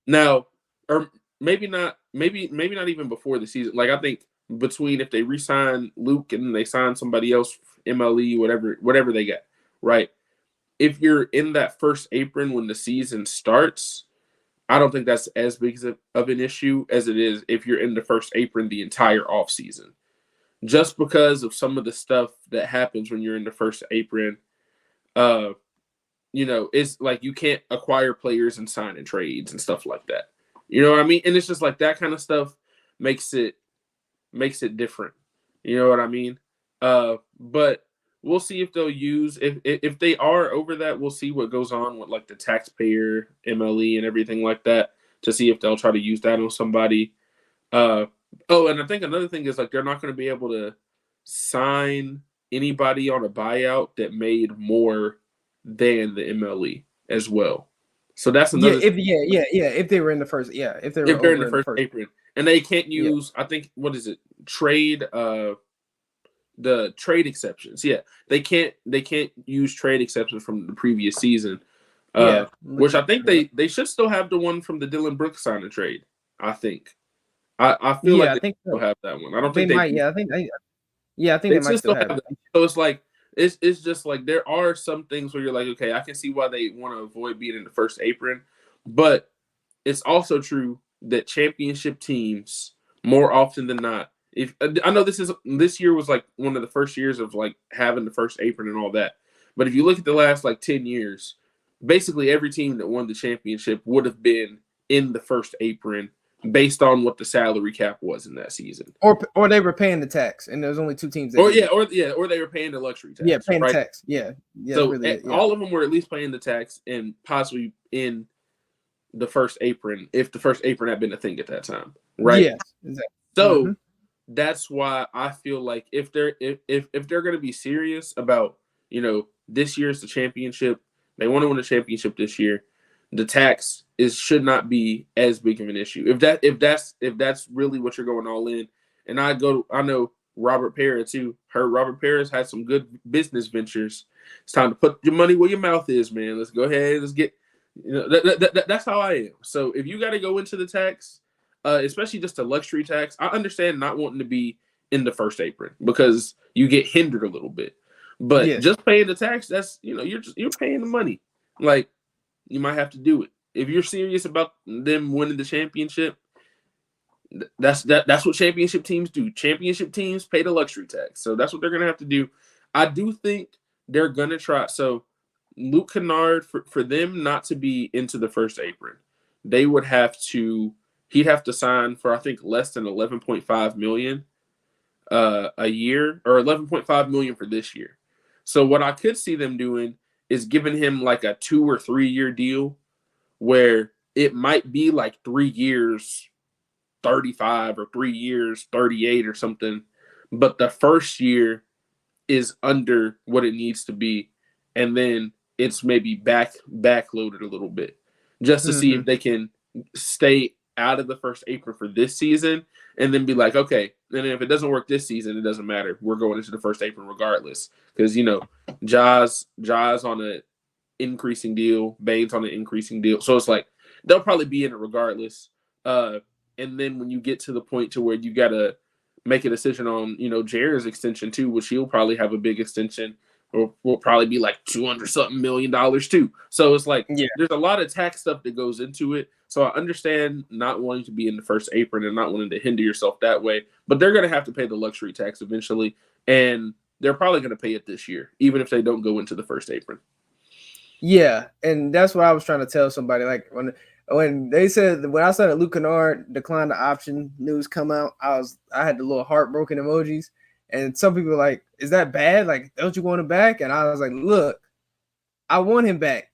Speaker 2: now, or maybe not. Maybe not even before the season. Like, I think between if they re-sign Luke and they sign somebody else, MLE, whatever they get, right? If you're in that first apron when the season starts, I don't think that's as big of an issue as it is if you're in the first apron the entire offseason. Just because of some of the stuff that happens when you're in the first apron, it's like you can't acquire players and sign in trades and stuff like that. You know what I mean? And it's just like that kind of stuff makes it different. You know what I mean? But we'll see if they'll use, if they are over that, we'll see what goes on with like the taxpayer MLE and everything like that to see if they'll try to use that on somebody. And I think another thing is like they're not going to be able to sign anybody on a buyout that made more than the MLE as well. So that's another.
Speaker 3: If they were in the first, if they're in the first
Speaker 2: apron, and they can't use, I think, what is it? Trade. The trade exceptions. Yeah, they can't use trade exceptions from the previous season. Which I think they should still have the one from the Dylan Brooks sign and trade. I think. I feel like they still have that one. I don't think they might.
Speaker 3: I think they might still have that.
Speaker 2: So it's like it's just like there are some things where you're like, okay, I can see why they want to avoid being in the first apron, but it's also true that championship teams more often than not, if I know this year was like one of the first years of like having the first apron and all that, but if you look at the last like 10 years, basically every team that won the championship would have been in the first apron based on what the salary cap was in that season,
Speaker 3: or they were paying the tax, and there was only two teams.
Speaker 2: Or they were paying the luxury tax.
Speaker 3: Yeah, paying the tax. Yeah.
Speaker 2: So really all of them were at least paying the tax and possibly in the first apron if the first apron had been a thing at that time, right?
Speaker 3: Yes, exactly.
Speaker 2: So that's why I feel like if they're going to be serious about this year's the championship, they want to win a championship this year, the tax should not be as big of an issue. If that's really what you're going all in, and I know Robert Parra too. Robert Parra's had some good business ventures. It's time to put your money where your mouth is, man. Let's go ahead. Let's get. That's how I am. So if you got to go into the tax, especially just a luxury tax, I understand not wanting to be in the first apron because you get hindered a little bit. But just paying the tax, that's you're paying the money. Like, you might have to do it if you're serious about them winning the championship. That's what championship teams do. Championship teams pay the luxury tax, so that's what they're gonna have to do. I do think they're gonna try. So Luke Kennard, for them not to be into the first apron, they would have to. He'd have to sign for I think less than 11.5 million a year, or 11.5 million for this year. So what I could see them doing is giving him like a 2 or 3 year deal where it might be like 3 years, 35 or 3 years, 38 or something. But the first year is under what it needs to be. And then it's maybe backloaded a little bit just to see if they can stay out of the first apron for this season and then be like, okay, and if it doesn't work this season, it doesn't matter. We're going into the first apron regardless. Because, Ja's on an increasing deal, Bane's on an increasing deal. So it's like they'll probably be in it regardless. And then when you get to the point to where you got to make a decision on, Jaren's extension too, which he'll probably have a big extension, or will probably be like $200-something million too. So it's like there's a lot of tax stuff that goes into it. So I understand not wanting to be in the first apron and not wanting to hinder yourself that way, but they're going to have to pay the luxury tax eventually, and they're probably going to pay it this year, even if they don't go into the first apron.
Speaker 3: Yeah, and that's what I was trying to tell somebody. Like when they said, when I saw that Luke Kennard declined the option news come out, I had the little heartbroken emojis, and some people were like, "Is that bad? Like, don't you want him back?" And I was like, "Look, I want him back.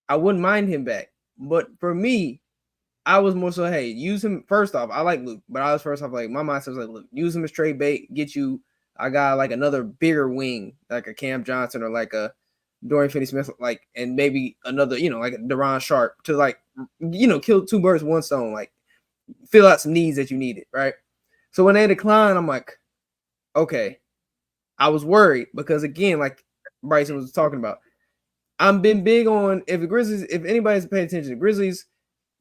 Speaker 3: I wouldn't mind him back, but for me, I was more so, hey, use him. First off, I like Luke, but I was first off like my mindset was like, look, use him as trade bait, get you. I got like another bigger wing, like a Cam Johnson or like a Dorian Finney-Smith, like, and maybe another, like a Deron Sharp to like, kill two birds with one stone, like fill out some needs that you needed, right? So when they decline, I'm like, okay. I was worried because again, like Bryson was talking about, I've been big on if anybody's paying attention to Grizzlies,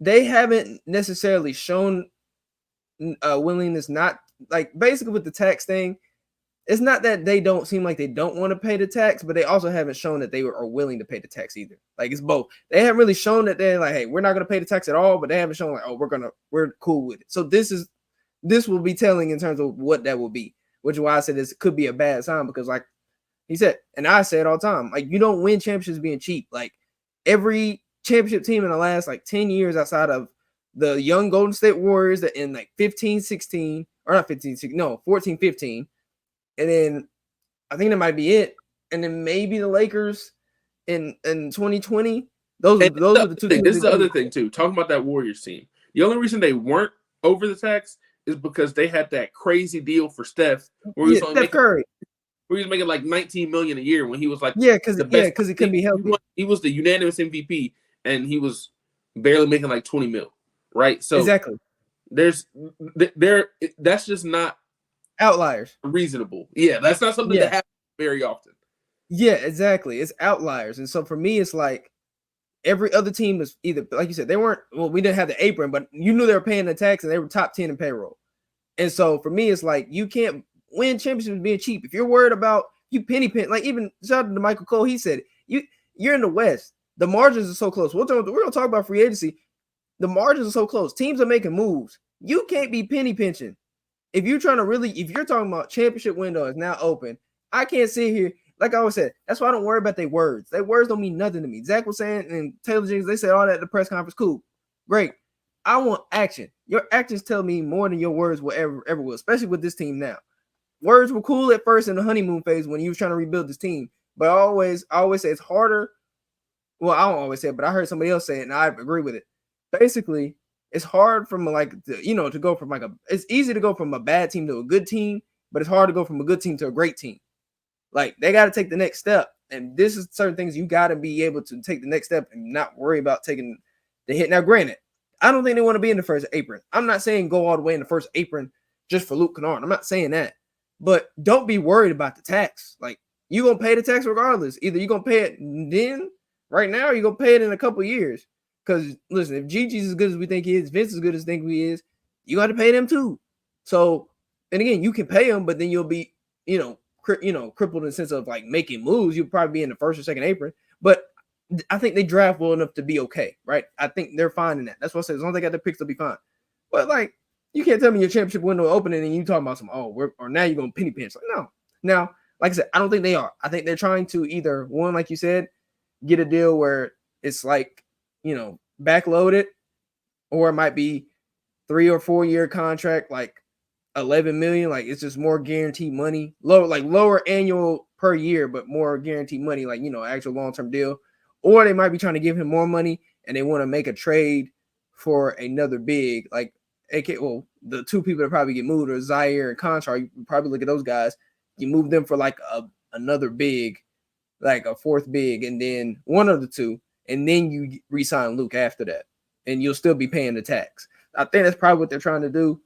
Speaker 3: they haven't necessarily shown willingness, not like basically with the tax thing. It's not that they don't seem like they don't want to pay the tax, but they also haven't shown that they are willing to pay the tax either. Like it's both. They haven't really shown that they're like, hey, we're not going to pay the tax at all, but they haven't shown like, oh, we're cool with it. So this will be telling in terms of what that will be, which is why I said this could be a bad sign because like he said, and I say it all the time, like you don't win championships being cheap. Like every championship team in the last like 10 years outside of the young Golden State Warriors that in like 15, 16, or not 15, 16, no, 14, 15. And then I think that might be it. And then maybe the Lakers in 2020. Those are the two things.
Speaker 2: This is the other thing too. Talking about that Warriors team. The only reason they weren't over the tax is because they had that crazy deal for Steph where he was
Speaker 3: Steph Curry.
Speaker 2: Where he was making like $19 million a year when he was like
Speaker 3: because he couldn't be healthy.
Speaker 2: He was the unanimous MVP and he was barely making like 20 mil, right? So
Speaker 3: exactly.
Speaker 2: That's just not
Speaker 3: outliers.
Speaker 2: Reasonable. Yeah, that's not something that happens very often.
Speaker 3: Yeah, exactly. It's outliers. And so for me, it's like every other team is either, like you said, we didn't have the apron, but you knew they were paying the tax and they were top 10 in payroll. And so for me, it's like you can't win championships being cheap. If you're worried about you penny pinch, like even shout out to Michael Cole, he said you're in the West. The margins are so close. We're gonna talk about free agency. The margins are so close. Teams are making moves. You can't be penny pinching. If you're talking about championship window is now open, I can't sit here. Like I always said, that's why I don't worry about their words. Their words don't mean nothing to me. Zach was saying, and Taylor Jenkins, they said all that at the press conference. Cool. Great. I want action. Your actions tell me more than your words will ever will, especially with this team now. Words were cool at first in the honeymoon phase when you was trying to rebuild this team. But I always say it's harder. Well, I don't always say it, but I heard somebody else say it, and I agree with it. Basically, it's hard from to go from it's easy to go from a bad team to a good team, but it's hard to go from a good team to a great team. Like they got to take the next step, and this is certain things you got to be able to take the next step and not worry about taking the hit. Now, granted, I don't think they want to be in the first apron. I'm not saying go all the way in the first apron just for Luke Kennard. I'm not saying that, but don't be worried about the tax. Like you gonna pay the tax regardless. Either you gonna pay it then, right now, or you gonna pay it in a couple years. Because listen, if Gigi's as good as we think he is, Vince as good as we think he is, you got to pay them too. So, and again, you can pay them, but then you'll be, crippled in the sense of like making moves. You'll probably be in the first or second apron. But I think they draft well enough to be okay, right? I think they're fine in that. That's what I said. As long as they got the picks, they'll be fine. But like, you can't tell me your championship window opening and you talking about or now you're gonna penny pinch. Like, no. Now, like I said, I don't think they are. I think they're trying to either one, like you said, get a deal where it's like, backloaded, or it might be 3 or 4 year contract, like 11 million. Like it's just more guaranteed money, lower annual per year, but more guaranteed money, like, actual long-term deal. Or they might be trying to give him more money and they want to make a trade for another big, like, the two people that probably get moved are Zaire and Conchar. You probably look at those guys. You move them for like another big like a fourth big, and then one of the two, and then you re-sign Luke after that, and you'll still be paying the tax. I think that's probably what they're trying to do,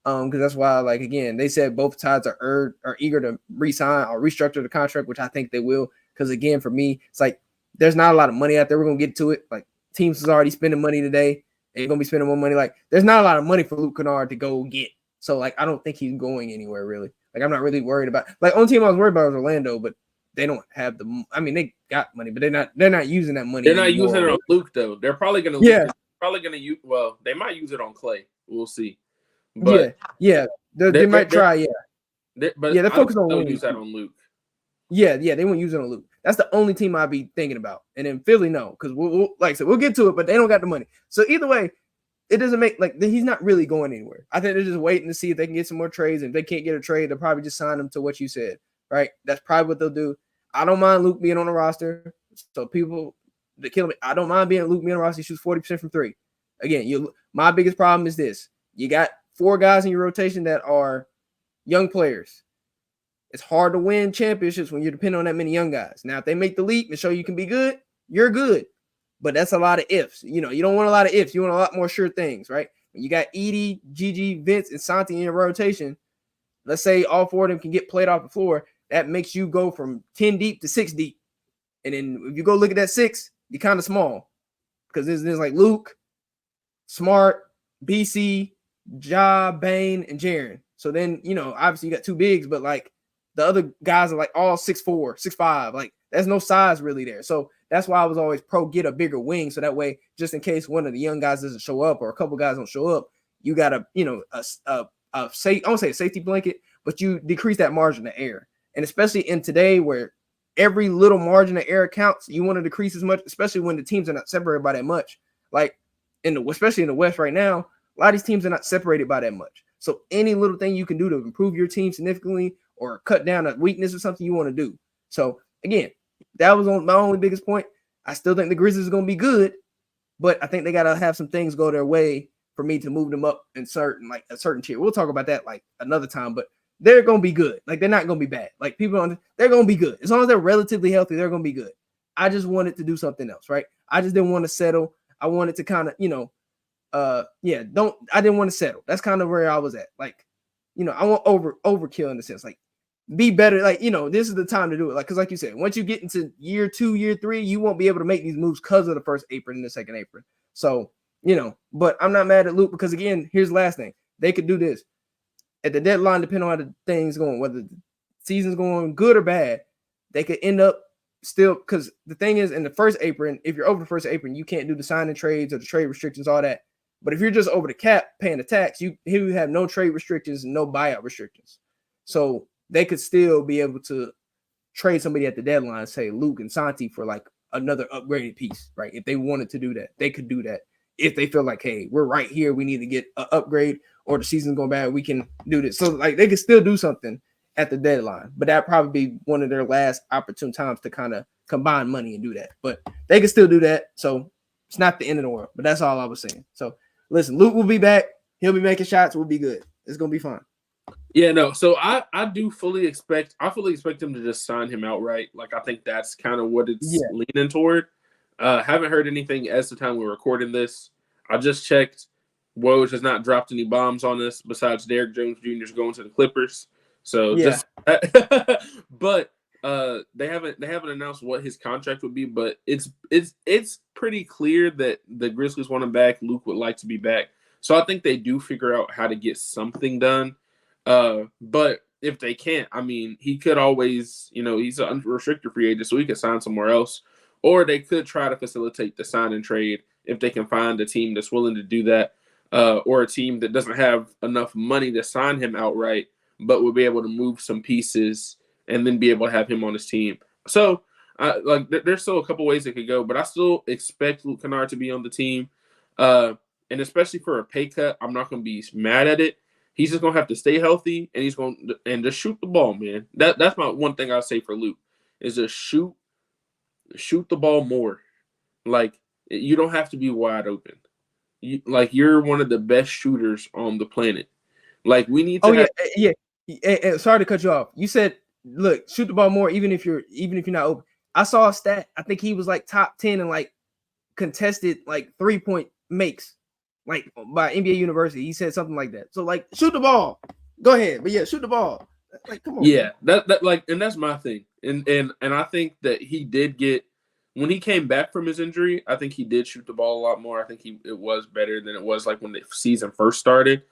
Speaker 3: because that's why, like, again, they said both sides are eager to re-sign or restructure the contract, which I think they will. Because again, for me, it's like there's not a lot of money out there. We're gonna get to it. Like teams is already spending money today. They're gonna be spending more money. Like there's not a lot of money for Luke Kennard to go get. So like I don't think he's going anywhere really. Like I'm not really worried about. Like only team I was worried about was Orlando, but they don't have the. I mean, they got money, but they're not using that money.
Speaker 2: They're not using it on Luke though. They're probably gonna. Probably gonna use. Well, they might use it on Clay. We'll see. But
Speaker 3: they might try. Yeah, they're focused on
Speaker 2: use that on Luke.
Speaker 3: Yeah, they won't use it on Luke. That's the only team I'd be thinking about. And then Philly, no, because we'll like I said, we'll get to it, but they don't got the money. So either way, it doesn't make like he's not really going anywhere. I think they're just waiting to see if they can get some more trades. And if they can't get a trade, they'll probably just sign him to what you said, right? That's probably what they'll do. I don't mind Luke being on the roster. So people that kill me, I don't mind Luke being on the roster. He shoots 40% from three. Again, my biggest problem is this: you got 4 guys in your rotation that are young players. It's hard to win championships when you're depending on that many young guys. Now, if they make the leap and show you can be good, you're good. But that's a lot of ifs. You know, you don't want a lot of ifs. You want a lot more sure things, right? When you got Edey, Gigi, Vince, and Santi in your rotation, let's say all 4 of them can get played off the floor. That makes you go from 10 deep to 6 deep. And then if you go look at that 6, you're kind of small. Because there's like Luke, Smart, BC, Ja, Bane, and Jaren. So then, you know, obviously you got 2 bigs, but like the other guys are like all 6'4", 6'5". Like there's no size really there. So that's why I was always pro get a bigger wing. So that way, just in case one of the young guys doesn't show up or a couple guys don't show up, you got a, you know, I won't say a safety blanket, but you decrease that margin of error. And especially in today where every little margin of error counts, you want to decrease as much, especially when the teams are not separated by that much. Like especially in the West right now, a lot of these teams are not separated by that much. So any little thing you can do to improve your team significantly or cut down a weakness or something you want to do. So again, that was my only biggest point. I still think the Grizzlies are going to be good, but I think they got to have some things go their way for me to move them up in a certain tier. We'll talk about that like another time, but they're going to be good. Like they're not going to be bad. Like they're going to be good. As long as they're relatively healthy, they're going to be good. I just wanted to do something else, right? I just didn't want to settle. I wanted to kind of, you know, I didn't want to settle. That's kind of where I was at. Like, you know, I want overkill in the sense, like be better. Like, you know, this is the time to do it. Like, cause like you said, once you get into year 2, year 3, you won't be able to make these moves because of the first apron and the second apron. So, you know, but I'm not mad at Luke because again, here's the last thing. They could do this at the deadline, depending on how the thing's going, whether the season's going good or bad, they could end up still, because the thing is in the first apron, if you're over the first apron, you can't do the signing trades or the trade restrictions, all that. But if you're just over the cap paying the tax, you have no trade restrictions, no buyout restrictions. So they could still be able to trade somebody at the deadline, say Luke and Santi for like another upgraded piece, right? If they wanted to do that, they could do that. If they feel like, hey, we're right here, we need to get an upgrade, or the season's going bad, we can do this. So like they could still do something at the deadline, but that'd probably be one of their last opportune times to kind of combine money and do that. But they can still do that. So it's not the end of the world, but that's all I was saying. So listen, Luke will be back. He'll be making shots. We'll be good. It's going to be fun.
Speaker 2: Yeah, no. So I fully expect him to just sign him outright. Like I think that's kind of what it's leaning toward. Haven't heard anything as the time we're recording this. I just checked. Woj has not dropped any bombs on us besides Derrick Jones Jr. is going to the Clippers. So but they haven't announced what his contract would be, but it's pretty clear that the Grizzlies want him back. Luke would like to be back. So I think they do figure out how to get something done. But if they can't, I mean, he could always, you know, he's an unrestricted free agent, so he could sign somewhere else. Or they could try to facilitate the sign and trade if they can find a team that's willing to do that, or a team that doesn't have enough money to sign him outright, but will be able to move some pieces and then be able to have him on his team. So, there's still a couple ways it could go, but I still expect Luke Kennard to be on the team. And especially for a pay cut, I'm not going to be mad at it. He's just going to have to stay healthy, and he's going to just shoot the ball, man. That's my one thing I'll say for Luke is just shoot the ball more. Like, you don't have to be wide open. You're one of the best shooters on the planet. Like, we need to Hey,
Speaker 3: sorry to cut you off. You said, look, shoot the ball more even if you're not open. I saw a stat. I think he was like top 10 in like contested like 3-point makes, like by NBA University. He said something like that. So like, shoot the ball. Go ahead, but yeah, shoot the ball. Like, come on.
Speaker 2: Yeah, that like, and that's my thing. And I think that he did get, when he came back from his injury, I think he did shoot the ball a lot more. I think it was better than it was like when the season first started.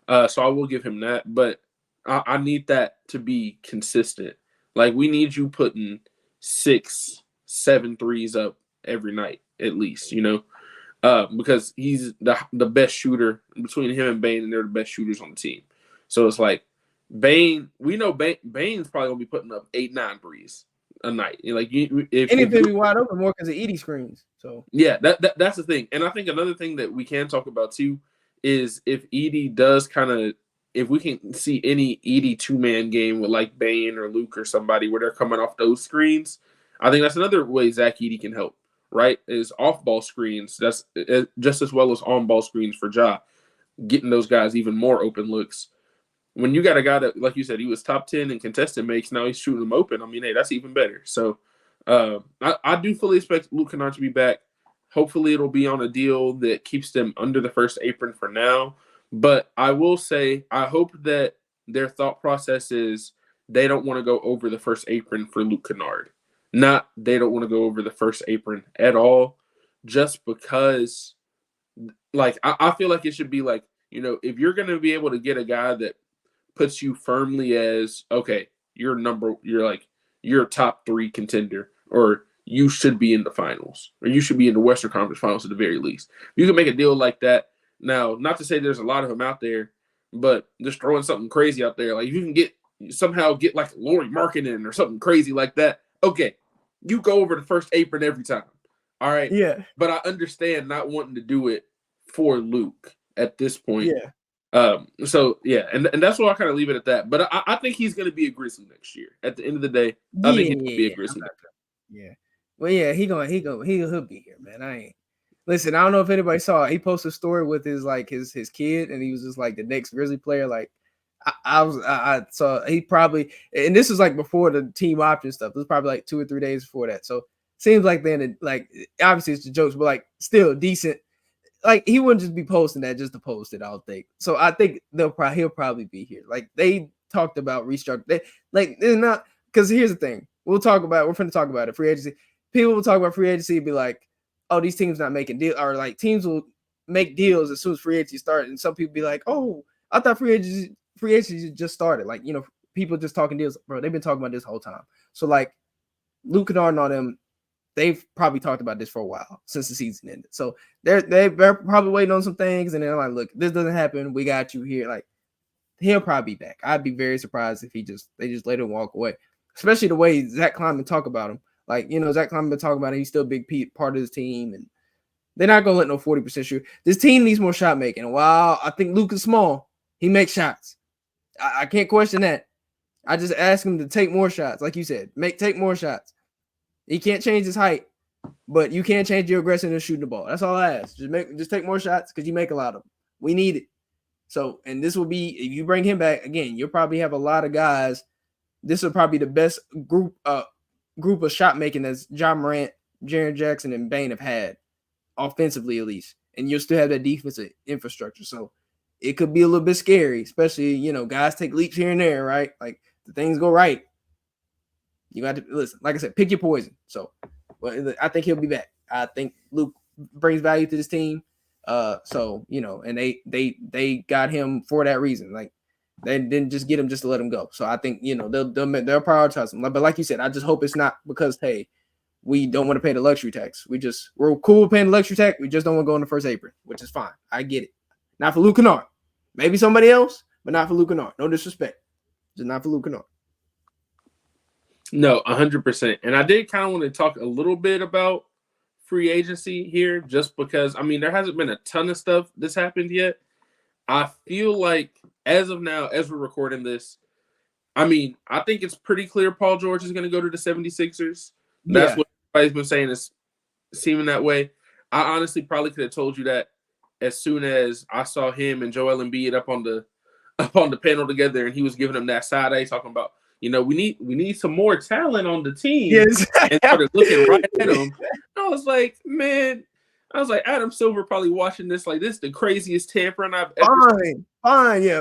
Speaker 2: So I will give him that, but I need that to be consistent. Like, we need you putting 6, 7 threes up every night at least, because he's the best shooter between him and Bane, and they're the best shooters on the team. So it's like Bane, we know Bane's probably gonna be putting up 8, 9 threes a night. If
Speaker 3: be wide open more because of Edey screens. So
Speaker 2: yeah, that's the thing. And I think another thing that we can talk about too is if Edey does if we can see any Edey 2-man game with like Bane or Luke or somebody where they're coming off those screens, I think that's another way Zach Edey can help, right? Is off-ball screens. That's just as well as on-ball screens for Ja, getting those guys even more open looks. When you got a guy that, like you said, he was top 10 in contested makes, now he's shooting them open. I mean, hey, that's even better. So I do fully expect Luke Kennard to be back. Hopefully it'll be on a deal that keeps them under the first apron for now. But I will say, I hope that their thought process is they don't want to go over the first apron for Luke Kennard. Not they don't want to go over the first apron at all, just because, like, I feel like it should be like, if you're going to be able to get a guy that puts you firmly as, okay, you're a top 3 contender, or you should be in the finals, or you should be in the Western Conference Finals at the very least. You can make a deal like that. Now, not to say there's a lot of them out there, but just throwing something crazy out there. Like, if you can somehow get like Lauri Markkanen or something crazy like that, okay, you go over the first apron every time. All right?
Speaker 3: Yeah.
Speaker 2: But I understand not wanting to do it for Luke at this point.
Speaker 3: Yeah.
Speaker 2: So, yeah, and that's why I kind of leave it at that. But I think he's going to be a Grizzly next year. At the end of the day, I think he's going to be a Grizzly.
Speaker 3: Yeah. Well, yeah, he'll be here, man. Listen, I don't know if anybody saw it. He posted a story with his kid, and he was just like the next Grizzly player. Like, I saw he probably, and this was like before the team option stuff. It was probably like 2 or 3 days before that. So seems like then, like, obviously it's the jokes, but like still decent. Like, he wouldn't just be posting that just to post it, I don't think. So I think he'll probably be here. Like, they talked about restructure. They're not, because here's the thing. We're going to talk about it. Free agency. People will talk about free agency and be like, oh, these teams not making deals, or like teams will make deals as soon as free agency starts. And some people be like, oh, I thought free agency just started. Like, people just talking deals, bro. They've been talking about this whole time. So like Luke Kennard and all them, they've probably talked about this for a while since the season ended. So they're probably waiting on some things, and they're like, look, this doesn't happen. We got you here. Like, he'll probably be back. I'd be very surprised if they just let him walk away, especially the way Zach Kleiman talk about him. Like, Zach Kleiman been talking about it. He's still a big part of his team, and they're not going to let no 40% shoot. This team needs more shot making. And while I think Luke is small, he makes shots. I can't question that. I just ask him to take more shots. Like you said, take more shots. He can't change his height, but you can change your aggressiveness shooting the ball. That's all I ask. Just take more shots because you make a lot of them. We need it. So, and this will be, if you bring him back, again, you'll probably have a lot of guys. This will probably be the best group of shot making that John Morant, Jaren Jackson, and Bane have had, offensively at least. And you'll still have that defensive infrastructure. So it could be a little bit scary, especially, guys take leaps here and there, right? Like, the things go right. You got to listen, like I said, pick your poison. So, well, I think he'll be back. I think Luke brings value to this team. So, and they got him for that reason. Like, they didn't just get him just to let him go. So I think, they'll prioritize him. But like you said, I just hope it's not because, hey, we don't want to pay the luxury tax. We're cool with paying the luxury tax. We just don't want to go in the first apron, which is fine. I get it. Not for Luke Kennard. Maybe somebody else, but not for Luke Kennard. No disrespect. Just not for Luke Kennard.
Speaker 2: No, 100%. And I did kind of want to talk a little bit about free agency here, just because, there hasn't been a ton of stuff that's happened yet. I feel like as of now, as we're recording this, I think it's pretty clear Paul George is going to go to the 76ers. That's what everybody's been saying, is seeming that way. I honestly probably could have told you that as soon as I saw him and Joel Embiid up on the panel together, and he was giving him that side eye talking about, we need some more talent on the team.
Speaker 3: Yes.
Speaker 2: And started looking right at him. I was like, man, Adam Silver probably watching this like this is the craziest tampering I've ever seen.
Speaker 3: Fine, yeah.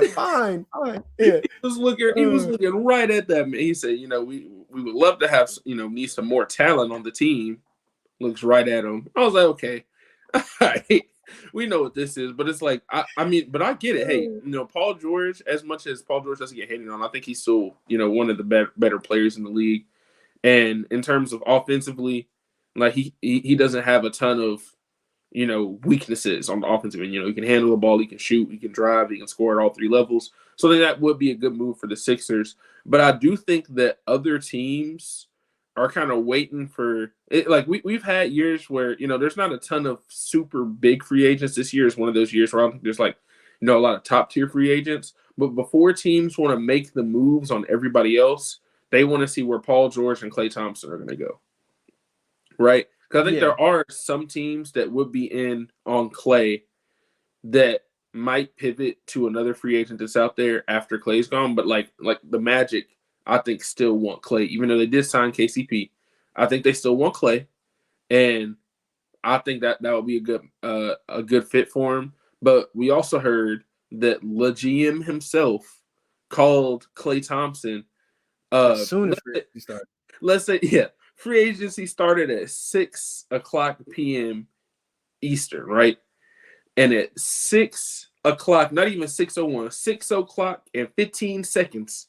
Speaker 3: Yeah.
Speaker 2: He was looking right at that man. He said, we would love to have, need some more talent on the team. Looks right at him. I was like, okay, all right. We know what this is, but it's like, I mean, but I get it. Hey, Paul George, as much as Paul George doesn't get hated on, I think he's still, one of the better players in the league. And in terms of offensively, like he doesn't have a ton of, weaknesses on the offensive end. He can handle the ball, he can shoot, he can drive, he can score at all three levels. So then that would be a good move for the Sixers. But I do think that other teams are kind of waiting for it. Like we've had years where, there's not a ton of super big free agents. This year is one of those years where I don't think there's like, a lot of top tier free agents. But before teams want to make the moves on everybody else, they want to see where Paul George and Klay Thompson are going to go. Right? Because I think there are some teams that would be in on Klay that might pivot to another free agent that's out there after Klay's gone. But like the Magic, I think still want Klay, even though they did sign KCP. I think they still want Klay, and I think that would be a good fit for him. But we also heard that the GM himself called Klay Thompson.
Speaker 3: As soon as he started.
Speaker 2: Let's say, free agency started at 6:00 p.m. Eastern, right? And at 6:00, not even 6:01, 6:00 and 15 seconds,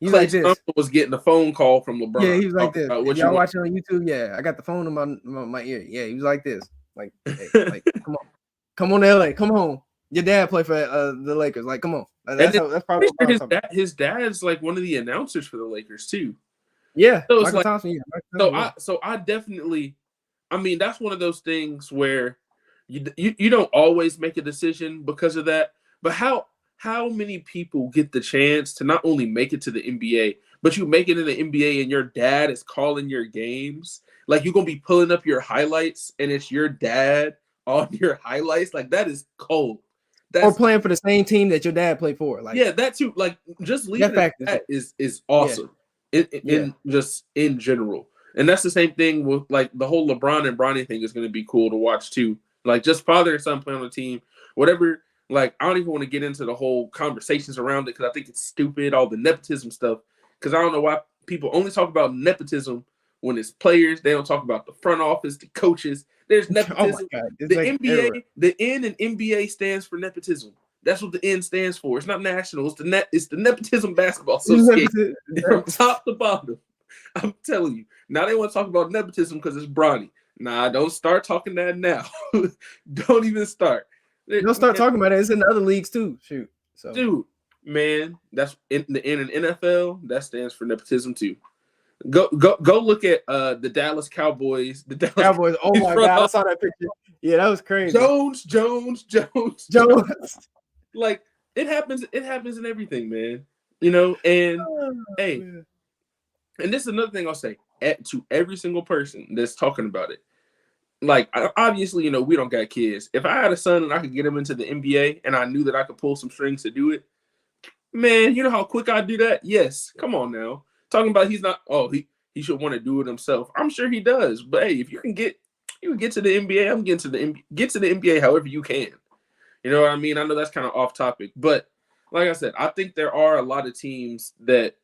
Speaker 2: Klay Thompson was getting a phone call from LeBron.
Speaker 3: Yeah, he was like this. Y'all watching on YouTube? Yeah, I got the phone in my ear. Yeah, he was like this. Like, hey, like come on, LA, come home. Your dad played for the Lakers. Like, come on. That's probably
Speaker 2: his dad's like one of the announcers for the Lakers too.
Speaker 3: Yeah,
Speaker 2: so
Speaker 3: Michael Thompson. Yeah.
Speaker 2: So I definitely, I mean, that's one of those things where you don't always make a decision because of that. But how many people get the chance to not only make it to the NBA, but you make it in the NBA and your dad is calling your games? Like, you're gonna be pulling up your highlights and it's your dad on your highlights. Like, that is cold.
Speaker 3: Or playing for the same team that your dad played for. Like,
Speaker 2: yeah, that too. Like, just leaving that is awesome. In general. And that's the same thing with like the whole LeBron and Bronny thing is going to be cool to watch too. Like, just father and son playing on the team, whatever. Like, I don't even want to get into the whole conversations around it because I think it's stupid, all the nepotism stuff. Because I don't know why people only talk about nepotism when it's players. They don't talk about the front office, the coaches. There's nepotism. The NBA, the N in NBA stands for nepotism. That's what the N stands for. It's not national. It's the Nepotism Basketball Association. From top to bottom. I'm telling you. Now they want to talk about nepotism because it's Bronny. Nah, don't start talking that now. Don't even start.
Speaker 3: Don't start talking about it. It's in the other leagues too. Shoot. So,
Speaker 2: dude, man, that's in the N in NFL. That stands for nepotism too. Go look at the Dallas Cowboys. The Dallas
Speaker 3: Cowboys. Oh my God, I saw that picture. Yeah, that was crazy.
Speaker 2: Jones. Like, it happens in everything, man. And hey, man. And this is another thing I'll say to every single person that's talking about it. Like, obviously, we don't got kids. If I had a son and I could get him into the NBA and I knew that I could pull some strings to do it, man, you know how quick I'd do that? Yes. Come on now. Talking about he should want to do it himself. I'm sure he does. But hey, if you can get to the NBA, I'm getting to the NBA however you can. You know what I mean? I know that's kind of off topic, but like I said, I think there are a lot of teams that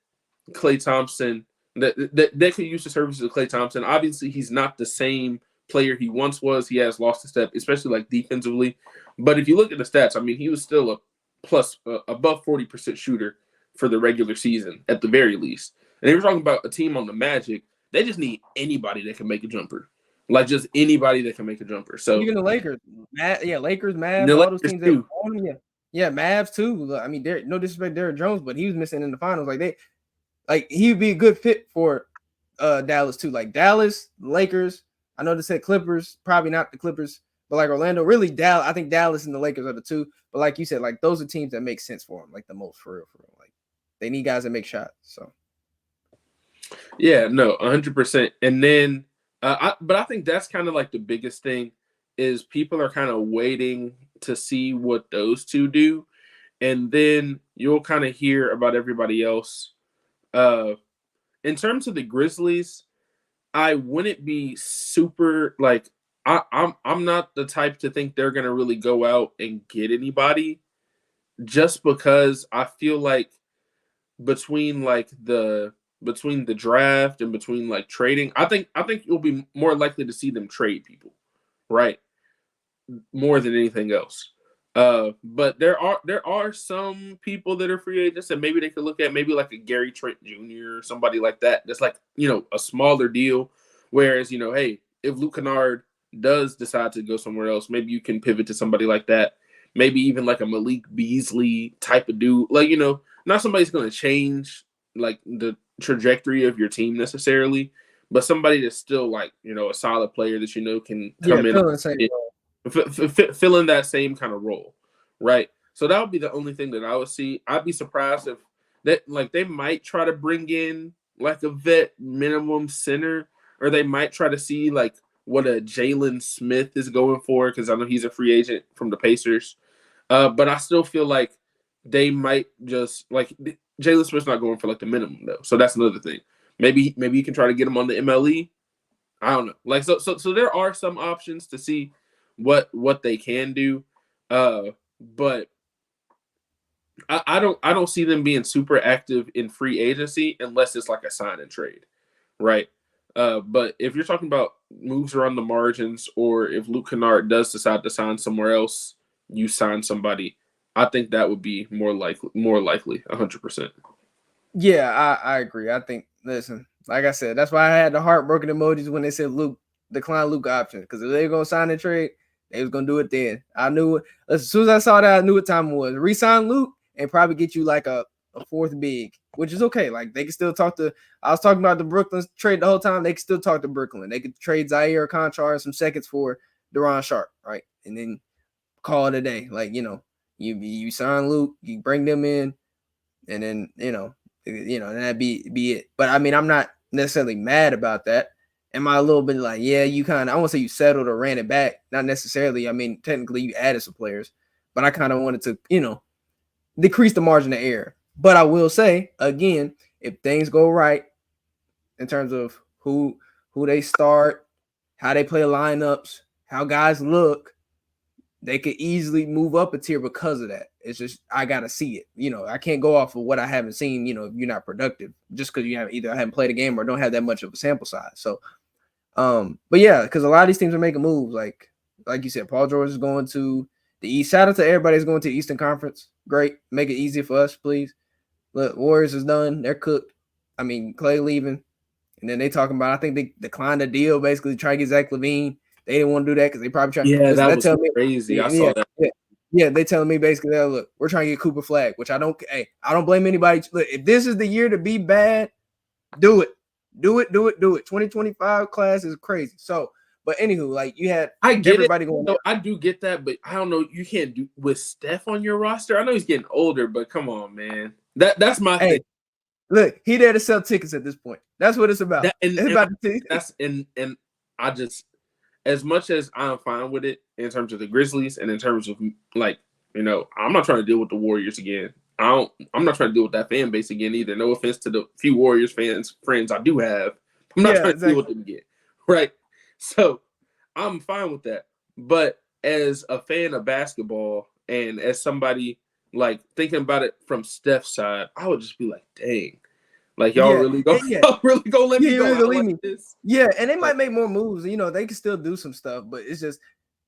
Speaker 2: Klay Thompson that could use the services of Klay Thompson. Obviously, he's not the same player he once was. He has lost a step, especially like defensively. But if you look at the stats, I mean, he was still above 40% shooter for the regular season at the very least. And if you're talking about a team on the Magic, they just need anybody that can make a jumper. Like, just anybody that can make a jumper. So
Speaker 3: even the Lakers, Lakers, Mavs, all those teams too. Mavs too. I mean, no disrespect, Derrick Jones, but he was missing in the finals. He would be a good fit for Dallas too. Like, Dallas, Lakers. I know they said Clippers, probably not the Clippers, but like Orlando, really Dallas. I think Dallas and the Lakers are the two. But like you said, like, those are teams that make sense for them, like the most for real. Like, they need guys that make shots. So
Speaker 2: yeah, no, 100%. And then. But I think that's kind of like the biggest thing is people are kind of waiting to see what those two do. And then you'll kind of hear about everybody else In terms of the Grizzlies, I wouldn't be super like I'm not the type to think they're gonna really go out and get anybody, just because I feel like between the draft and between like trading, I think you'll be more likely to see them trade people, right? More than anything else. But there are some people that are free agents that maybe they could look at, maybe like a Gary Trent Jr. or somebody like that. That's like, a smaller deal. Whereas, hey, if Luke Kennard does decide to go somewhere else, maybe you can pivot to somebody like that. Maybe even like a Malik Beasley type of dude. Like, not somebody's going to change like the trajectory of your team necessarily, but somebody that's still like, a solid player that can come in. Fill in that same kind of role, right? So that would be the only thing that I would see. I'd be surprised if they might try to bring in like a vet minimum center, or they might try to see like what a Jaylen Smith is going for, because I know he's a free agent from the Pacers. But I still feel like they might just like Jaylen Smith's not going for like the minimum though, so that's another thing. Maybe you can try to get him on the MLE. I don't know. Like so there are some options to see what they can do, but I don't see them being super active in free agency unless it's like a sign and trade, right? But if you're talking about moves around the margins, or if Luke Kennard does decide to sign somewhere else, you sign somebody, I think that would be more likely, 100%.
Speaker 3: Yeah, I agree. I think, listen, like I said, that's why I had the heartbroken emojis when they said decline Luke option, because if they're gonna sign and trade, they was gonna do it then. I knew it. As soon as I saw that, I knew what time it was. Resign Luke and probably get you like a fourth big, which is okay. Like they can still talk to. I was talking about the Brooklyn trade the whole time. They can still talk to Brooklyn. They could trade Zaire Conchar and some seconds for Deron Sharp, right? And then call it a day. Like you sign Luke, you bring them in, and then and that'd be it. But I mean, I'm not necessarily mad about that. Am I a little bit like, yeah, you kind of, I won't say you settled or ran it back. Not necessarily. I mean, technically you added some players, but I kind of wanted to, decrease the margin of error. But I will say, again, if things go right in terms of who they start, how they play lineups, how guys look, they could easily move up a tier because of that. It's just, I got to see it. I can't go off of what I haven't seen, if you're not productive, just because you haven't played a game or don't have that much of a sample size. So, but yeah, because a lot of these teams are making moves. Like you said, Paul George is going to the East. Shout out to everybody who's going to the Eastern Conference. Great. Make it easy for us, please. Look, Warriors is done. They're cooked. I mean, Clay leaving. And then they talking about, I think they declined the deal, basically try to get Zach LaVine. They didn't want to do that because they probably tried.
Speaker 2: Yeah, that was crazy. I saw that.
Speaker 3: Yeah, they telling me basically, look, we're trying to get Cooper Flag, which I don't blame anybody. Look, if this is the year to be bad, do it. Do it. 2025 class is crazy. So, but anywho, like you had everybody going.
Speaker 2: No, I do get that, but I don't know. You can't do with Steph on your roster. I know he's getting older, but come on, man. That's my thing.
Speaker 3: Look, he there to sell tickets at this point. That's what it's about.
Speaker 2: And I just, as much as I'm fine with it in terms of the Grizzlies and in terms of like, I'm not trying to deal with the Warriors again. I'm not trying to deal with that fan base again either. No offense to the few Warriors friends I do have. I'm not trying to deal with them again. Right. So I'm fine with that. But as a fan of basketball and as somebody like thinking about it from Steph's side, I would just be like, dang. Like y'all really go let me go
Speaker 3: leave me. This. Yeah, and they might make more moves. They can still do some stuff, but it's just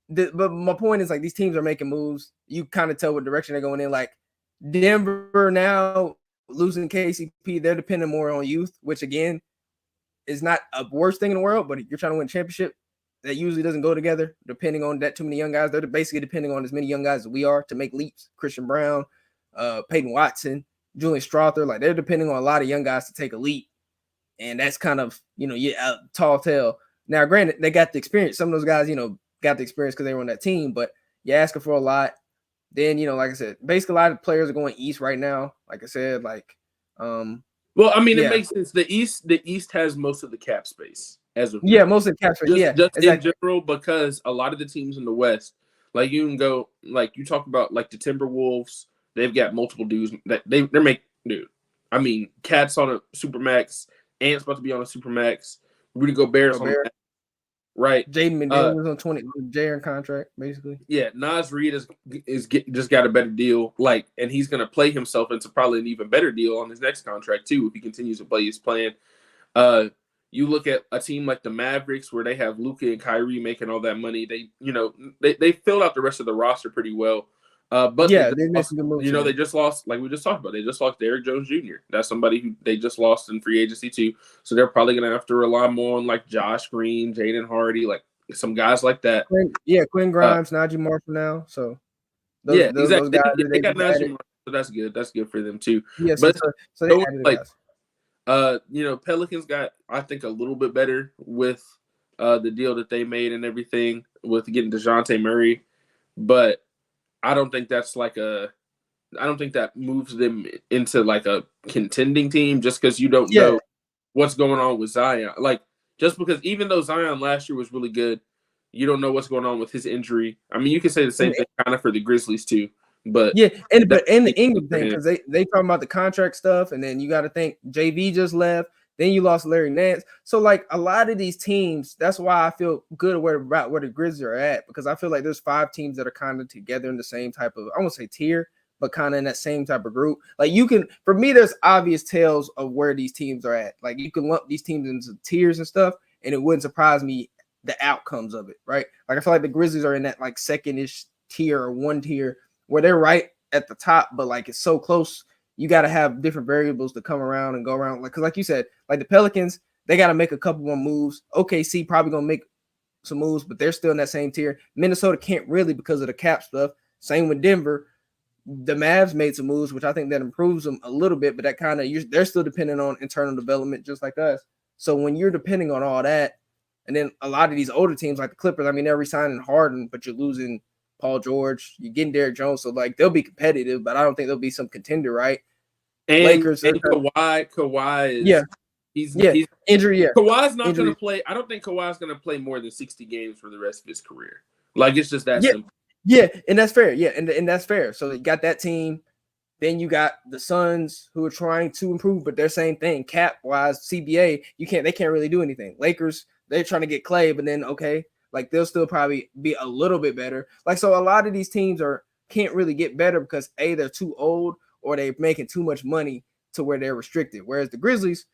Speaker 3: but my point is like these teams are making moves. You kind of tell what direction they're going in. Like Denver now losing KCP, they're depending more on youth, which again is not a worst thing in the world, but you're trying to win a championship. That usually doesn't go together, depending on that too many young guys. They're basically depending on as many young guys as we are to make leaps. Christian Brown, Peyton Watson, Julian Strother, like they're depending on a lot of young guys to take a leap. And that's kind of, a tall tale. Now, granted, they got the experience. Some of those guys, got the experience because they were on that team, but you're asking for a lot. Then, like I said, basically a lot of players are going east right now. Like I said,
Speaker 2: well, I mean, it makes sense. The East has most of the cap space. Most of the cap space. Just exactly. In general, because a lot of the teams in the West, like you can go, like you talk about, like the Timberwolves, they've got multiple dudes that they're making. Dude, I mean, Cat's on a supermax. Ant's about to be on a supermax. Rudy Gobert's on a max, right?
Speaker 3: Jaden McDaniels on 20 Jaylen contract, basically.
Speaker 2: Yeah, Naz Reid just got a better deal, and he's going to play himself into probably an even better deal on his next contract too if he continues to play his plan. You look at a team like the Mavericks where they have Luka and Kyrie making all that money. They filled out the rest of the roster pretty well. But they just lost, like we just talked about. They just lost Derrick Jones Jr. That's somebody who they just lost in free agency too. So they're probably going to have to rely more on like Josh Green, Jaden Hardy, like some guys like that.
Speaker 3: Quinn Grimes, Najee Marshall now. So
Speaker 2: exactly. Those guys they got Najee Marshall, so that's good. That's good for them too.
Speaker 3: Yeah,
Speaker 2: but
Speaker 3: so they added
Speaker 2: guys. Pelicans got, I think, a little bit better with the deal that they made and everything with getting DeJounte Murray, but I don't think that moves them into like a contending team just because you don't know what's going on with Zion. Like, just because even though Zion last year was really good, you don't know what's going on with his injury. I mean, you can say the same thing kind of for the Grizzlies too. But
Speaker 3: and the Ingram thing, because they talking about the contract stuff, and then you got to think JV just left. Then you lost Larry Nance. So, like, a lot of these teams, that's why I feel good about where the Grizzlies are at, because I feel like there's 5 teams that are kind of together in the same type of, I won't say tier, but kind of in that same type of group. Like, for me, there's obvious tales of where these teams are at. Like, you can lump these teams into tiers and stuff, and it wouldn't surprise me the outcomes of it, right? Like, I feel like the Grizzlies are in that, like, second-ish tier or 1 tier where they're right at the top, but, like, it's so close. You got to have different variables to come around and go around. Like, because like you said, like the Pelicans, they got to make a couple more moves. OKC probably going to make some moves, but they're still in that same tier. Minnesota can't really because of the cap stuff. Same with Denver. The Mavs made some moves, which I think that improves them a little bit, but that kind of, they're still dependent on internal development just like us. So when you're depending on all that, and then a lot of these older teams like the Clippers, I mean, they're re-signing Harden, but you're losing Paul George, you're getting Derrick Jones, so like they'll be competitive, but I don't think they'll be some contender, right?
Speaker 2: And Lakers and Kawhi is he's
Speaker 3: injury. Yeah,
Speaker 2: Kawhi's not going to play. I don't think Kawhi's going to play more than 60 games for the rest of his career. Like, it's just that simple.
Speaker 3: Yeah, and that's fair. Yeah, and that's fair. So you got that team. Then you got the Suns who are trying to improve, but they're same thing. Cap wise, CBA, they can't really do anything. Lakers, they're trying to get Clay, but then like they'll still probably be a little bit better. Like, so a lot of these teams can't really get better because they're too old or they're making too much money to where they're restricted. Whereas the Grizzlies,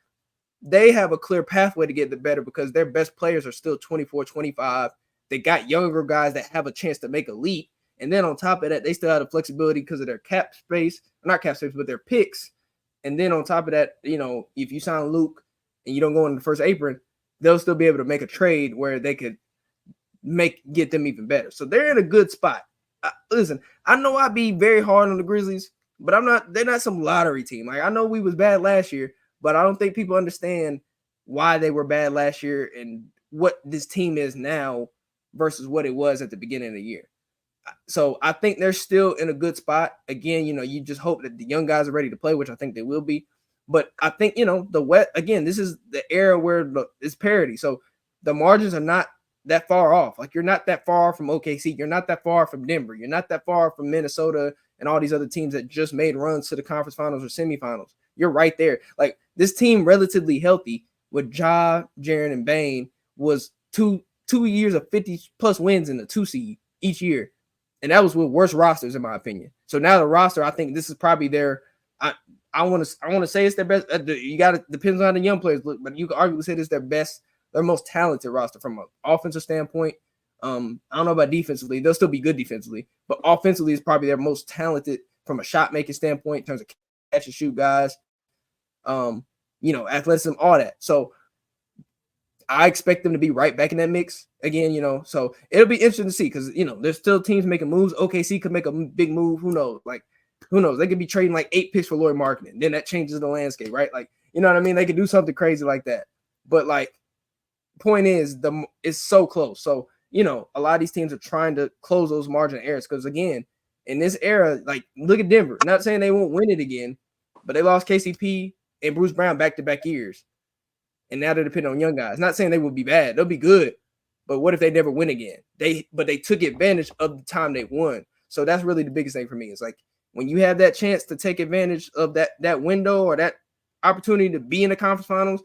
Speaker 3: they have a clear pathway to get the better because their best players are still 24, 25. They got younger guys that have a chance to make a leap. And then on top of that, they still have the flexibility because of their cap space, not cap space, but their picks. And then on top of that, if you sign Luke and you don't go in the first apron, they'll still be able to make a trade where they could get them even better. So they're in a good spot. Listen, I know I'd be very hard on the Grizzlies, but they're not some lottery team. Like, I know we was bad last year, but I don't think people understand why they were bad last year and what this team is now versus what it was at the beginning of the year. So I think they're still in a good spot. Again, you just hope that the young guys are ready to play, which I think they will be. But I think, the West, again, this is the era where it's parity. So the margins are not that far off. Like, you're not that far from OKC. You're not that far from Denver. You're not that far from Minnesota and all these other teams that just made runs to the conference finals or semifinals. You're right there. Like, this team relatively healthy with Ja, Jaren, and Bane was two years of 50-plus wins in the 2 seed each year. And that was with worse rosters, in my opinion. So now the roster, I think this is probably their I want to say it's their best. Depends on the young players, but you can arguably say this is their most talented roster from an offensive standpoint. I don't know about defensively. They'll still be good defensively, but offensively is probably their most talented from a shot making standpoint in terms of catch and shoot guys, athleticism, all that. So I expect them to be right back in that mix again, so it'll be interesting to see because, there's still teams making moves. OKC could make a big move. Who knows? Like, who knows? They could be trading like 8 picks for Lauri Markkanen. Then that changes the landscape, right? Like, you know what I mean? They could do something crazy like that. But, like, point is, it's so close. So, a lot of these teams are trying to close those margin errors because, again, in this era, like, look at Denver. Not saying they won't win it again, but they lost KCP and Bruce Brown back-to-back years. And now they're depending on young guys. Not saying they will be bad. They'll be good. But what if they never win again? They took advantage of the time they won. So that's really the biggest thing for me. It's like when you have that chance to take advantage of that window or that opportunity to be in the conference finals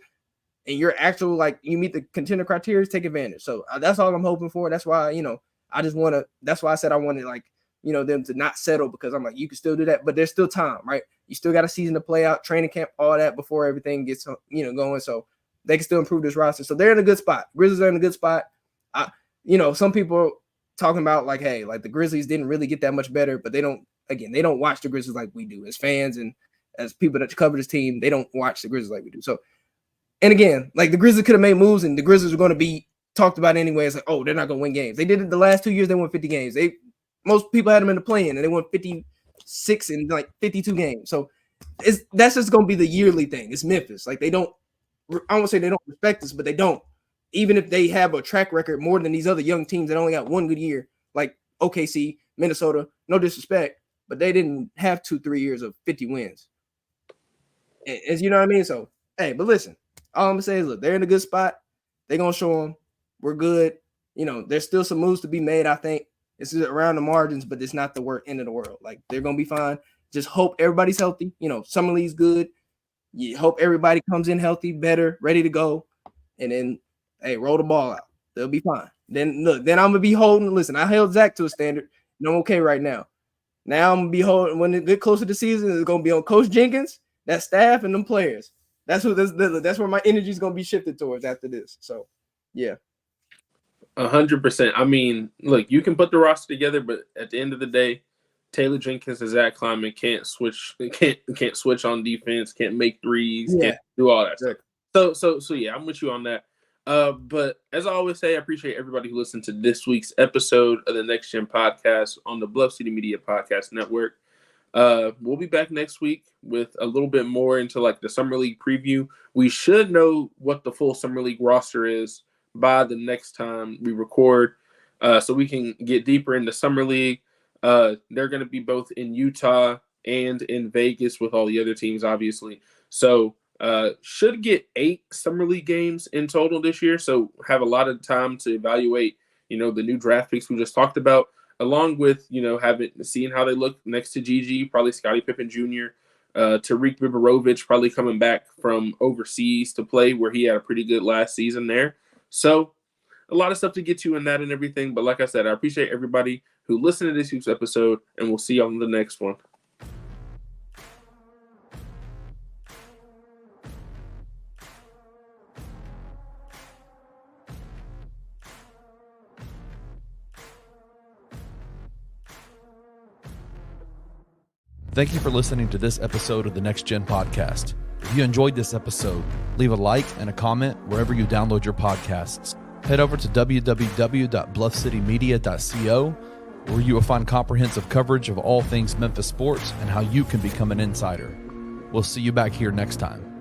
Speaker 3: and you're actual, like, you meet the contender criteria, take advantage. So that's all I'm hoping for. That's why, that's why I said I wanted, like, them to not settle, because I'm like, you can still do that, but there's still time, right? You still got a season to play out, training camp, all that before everything gets, going. So they can still improve this roster. So they're in a good spot. Grizzlies are in a good spot. Some people talking about, like, hey, like, the Grizzlies didn't really get that much better, but they don't watch the Grizzlies like we do as fans and as people that cover this team. They don't watch the Grizzlies like we do. So, and again, like, the Grizzlies could have made moves and the Grizzlies were going to be talked about anyway. It's like, oh, they're not going to win games. They did it the last 2 years. They won 50 games. Most people had them in the play-in and they won 56 and like 52 games. So that's just going to be the yearly thing. It's Memphis. Like, I won't say they don't respect us, but they don't. Even if they have a track record more than these other young teams that only got one good year, like OKC, Minnesota, no disrespect, but they didn't have 2-3 years of 50 wins. And you know what I mean? So, hey, but listen, all I'm going to say is, look, they're in a good spot. They're going to show them we're good. There's still some moves to be made, I think. It's around the margins, but it's not the end of the world. Like, they're going to be fine. Just hope everybody's healthy. Summer League's good. You hope everybody comes in healthy, better, ready to go. And then, hey, roll the ball out. They'll be fine. Then I'm going to be holding. Listen, I held Zach to a standard, and I'm okay right now. Now I'm going to be holding, when it get closer to the season, it's going to be on Coach Jenkins, that staff, and them players. That's where my energy is going to be shifted towards after this. So, yeah.
Speaker 2: 100%. I mean, look, you can put the roster together, but at the end of the day, Taylor Jenkins and Zach Kleiman can't switch on defense, can't make threes, can't do all that stuff. So yeah, I'm with you on that. But as I always say, I appreciate everybody who listened to this week's episode of the Next Gen Podcast on the Bluff City Media Podcast Network. We'll be back next week with a little bit more into, like, the Summer League preview. We should know what the full Summer League roster is by the next time we record, so we can get deeper into Summer League. They're going to be both in Utah and in Vegas with all the other teams, obviously. So should get 8 Summer League games in total this year, so have a lot of time to evaluate, the new draft picks we just talked about, along with, seeing how they look next to Gigi, probably Scottie Pippen Jr., Tariq Biberovic probably coming back from overseas to play, where he had a pretty good last season there. So a lot of stuff to get to in that and everything. But like I said, I appreciate everybody who listened to this week's episode, and we'll see you on the next one.
Speaker 1: Thank you for listening to this episode of the Next Gen Podcast. If you enjoyed this episode, leave a like and a comment wherever you download your podcasts. Head over to www.bluffcitymedia.co, where you will find comprehensive coverage of all things Memphis sports and how you can become an insider. We'll see you back here next time.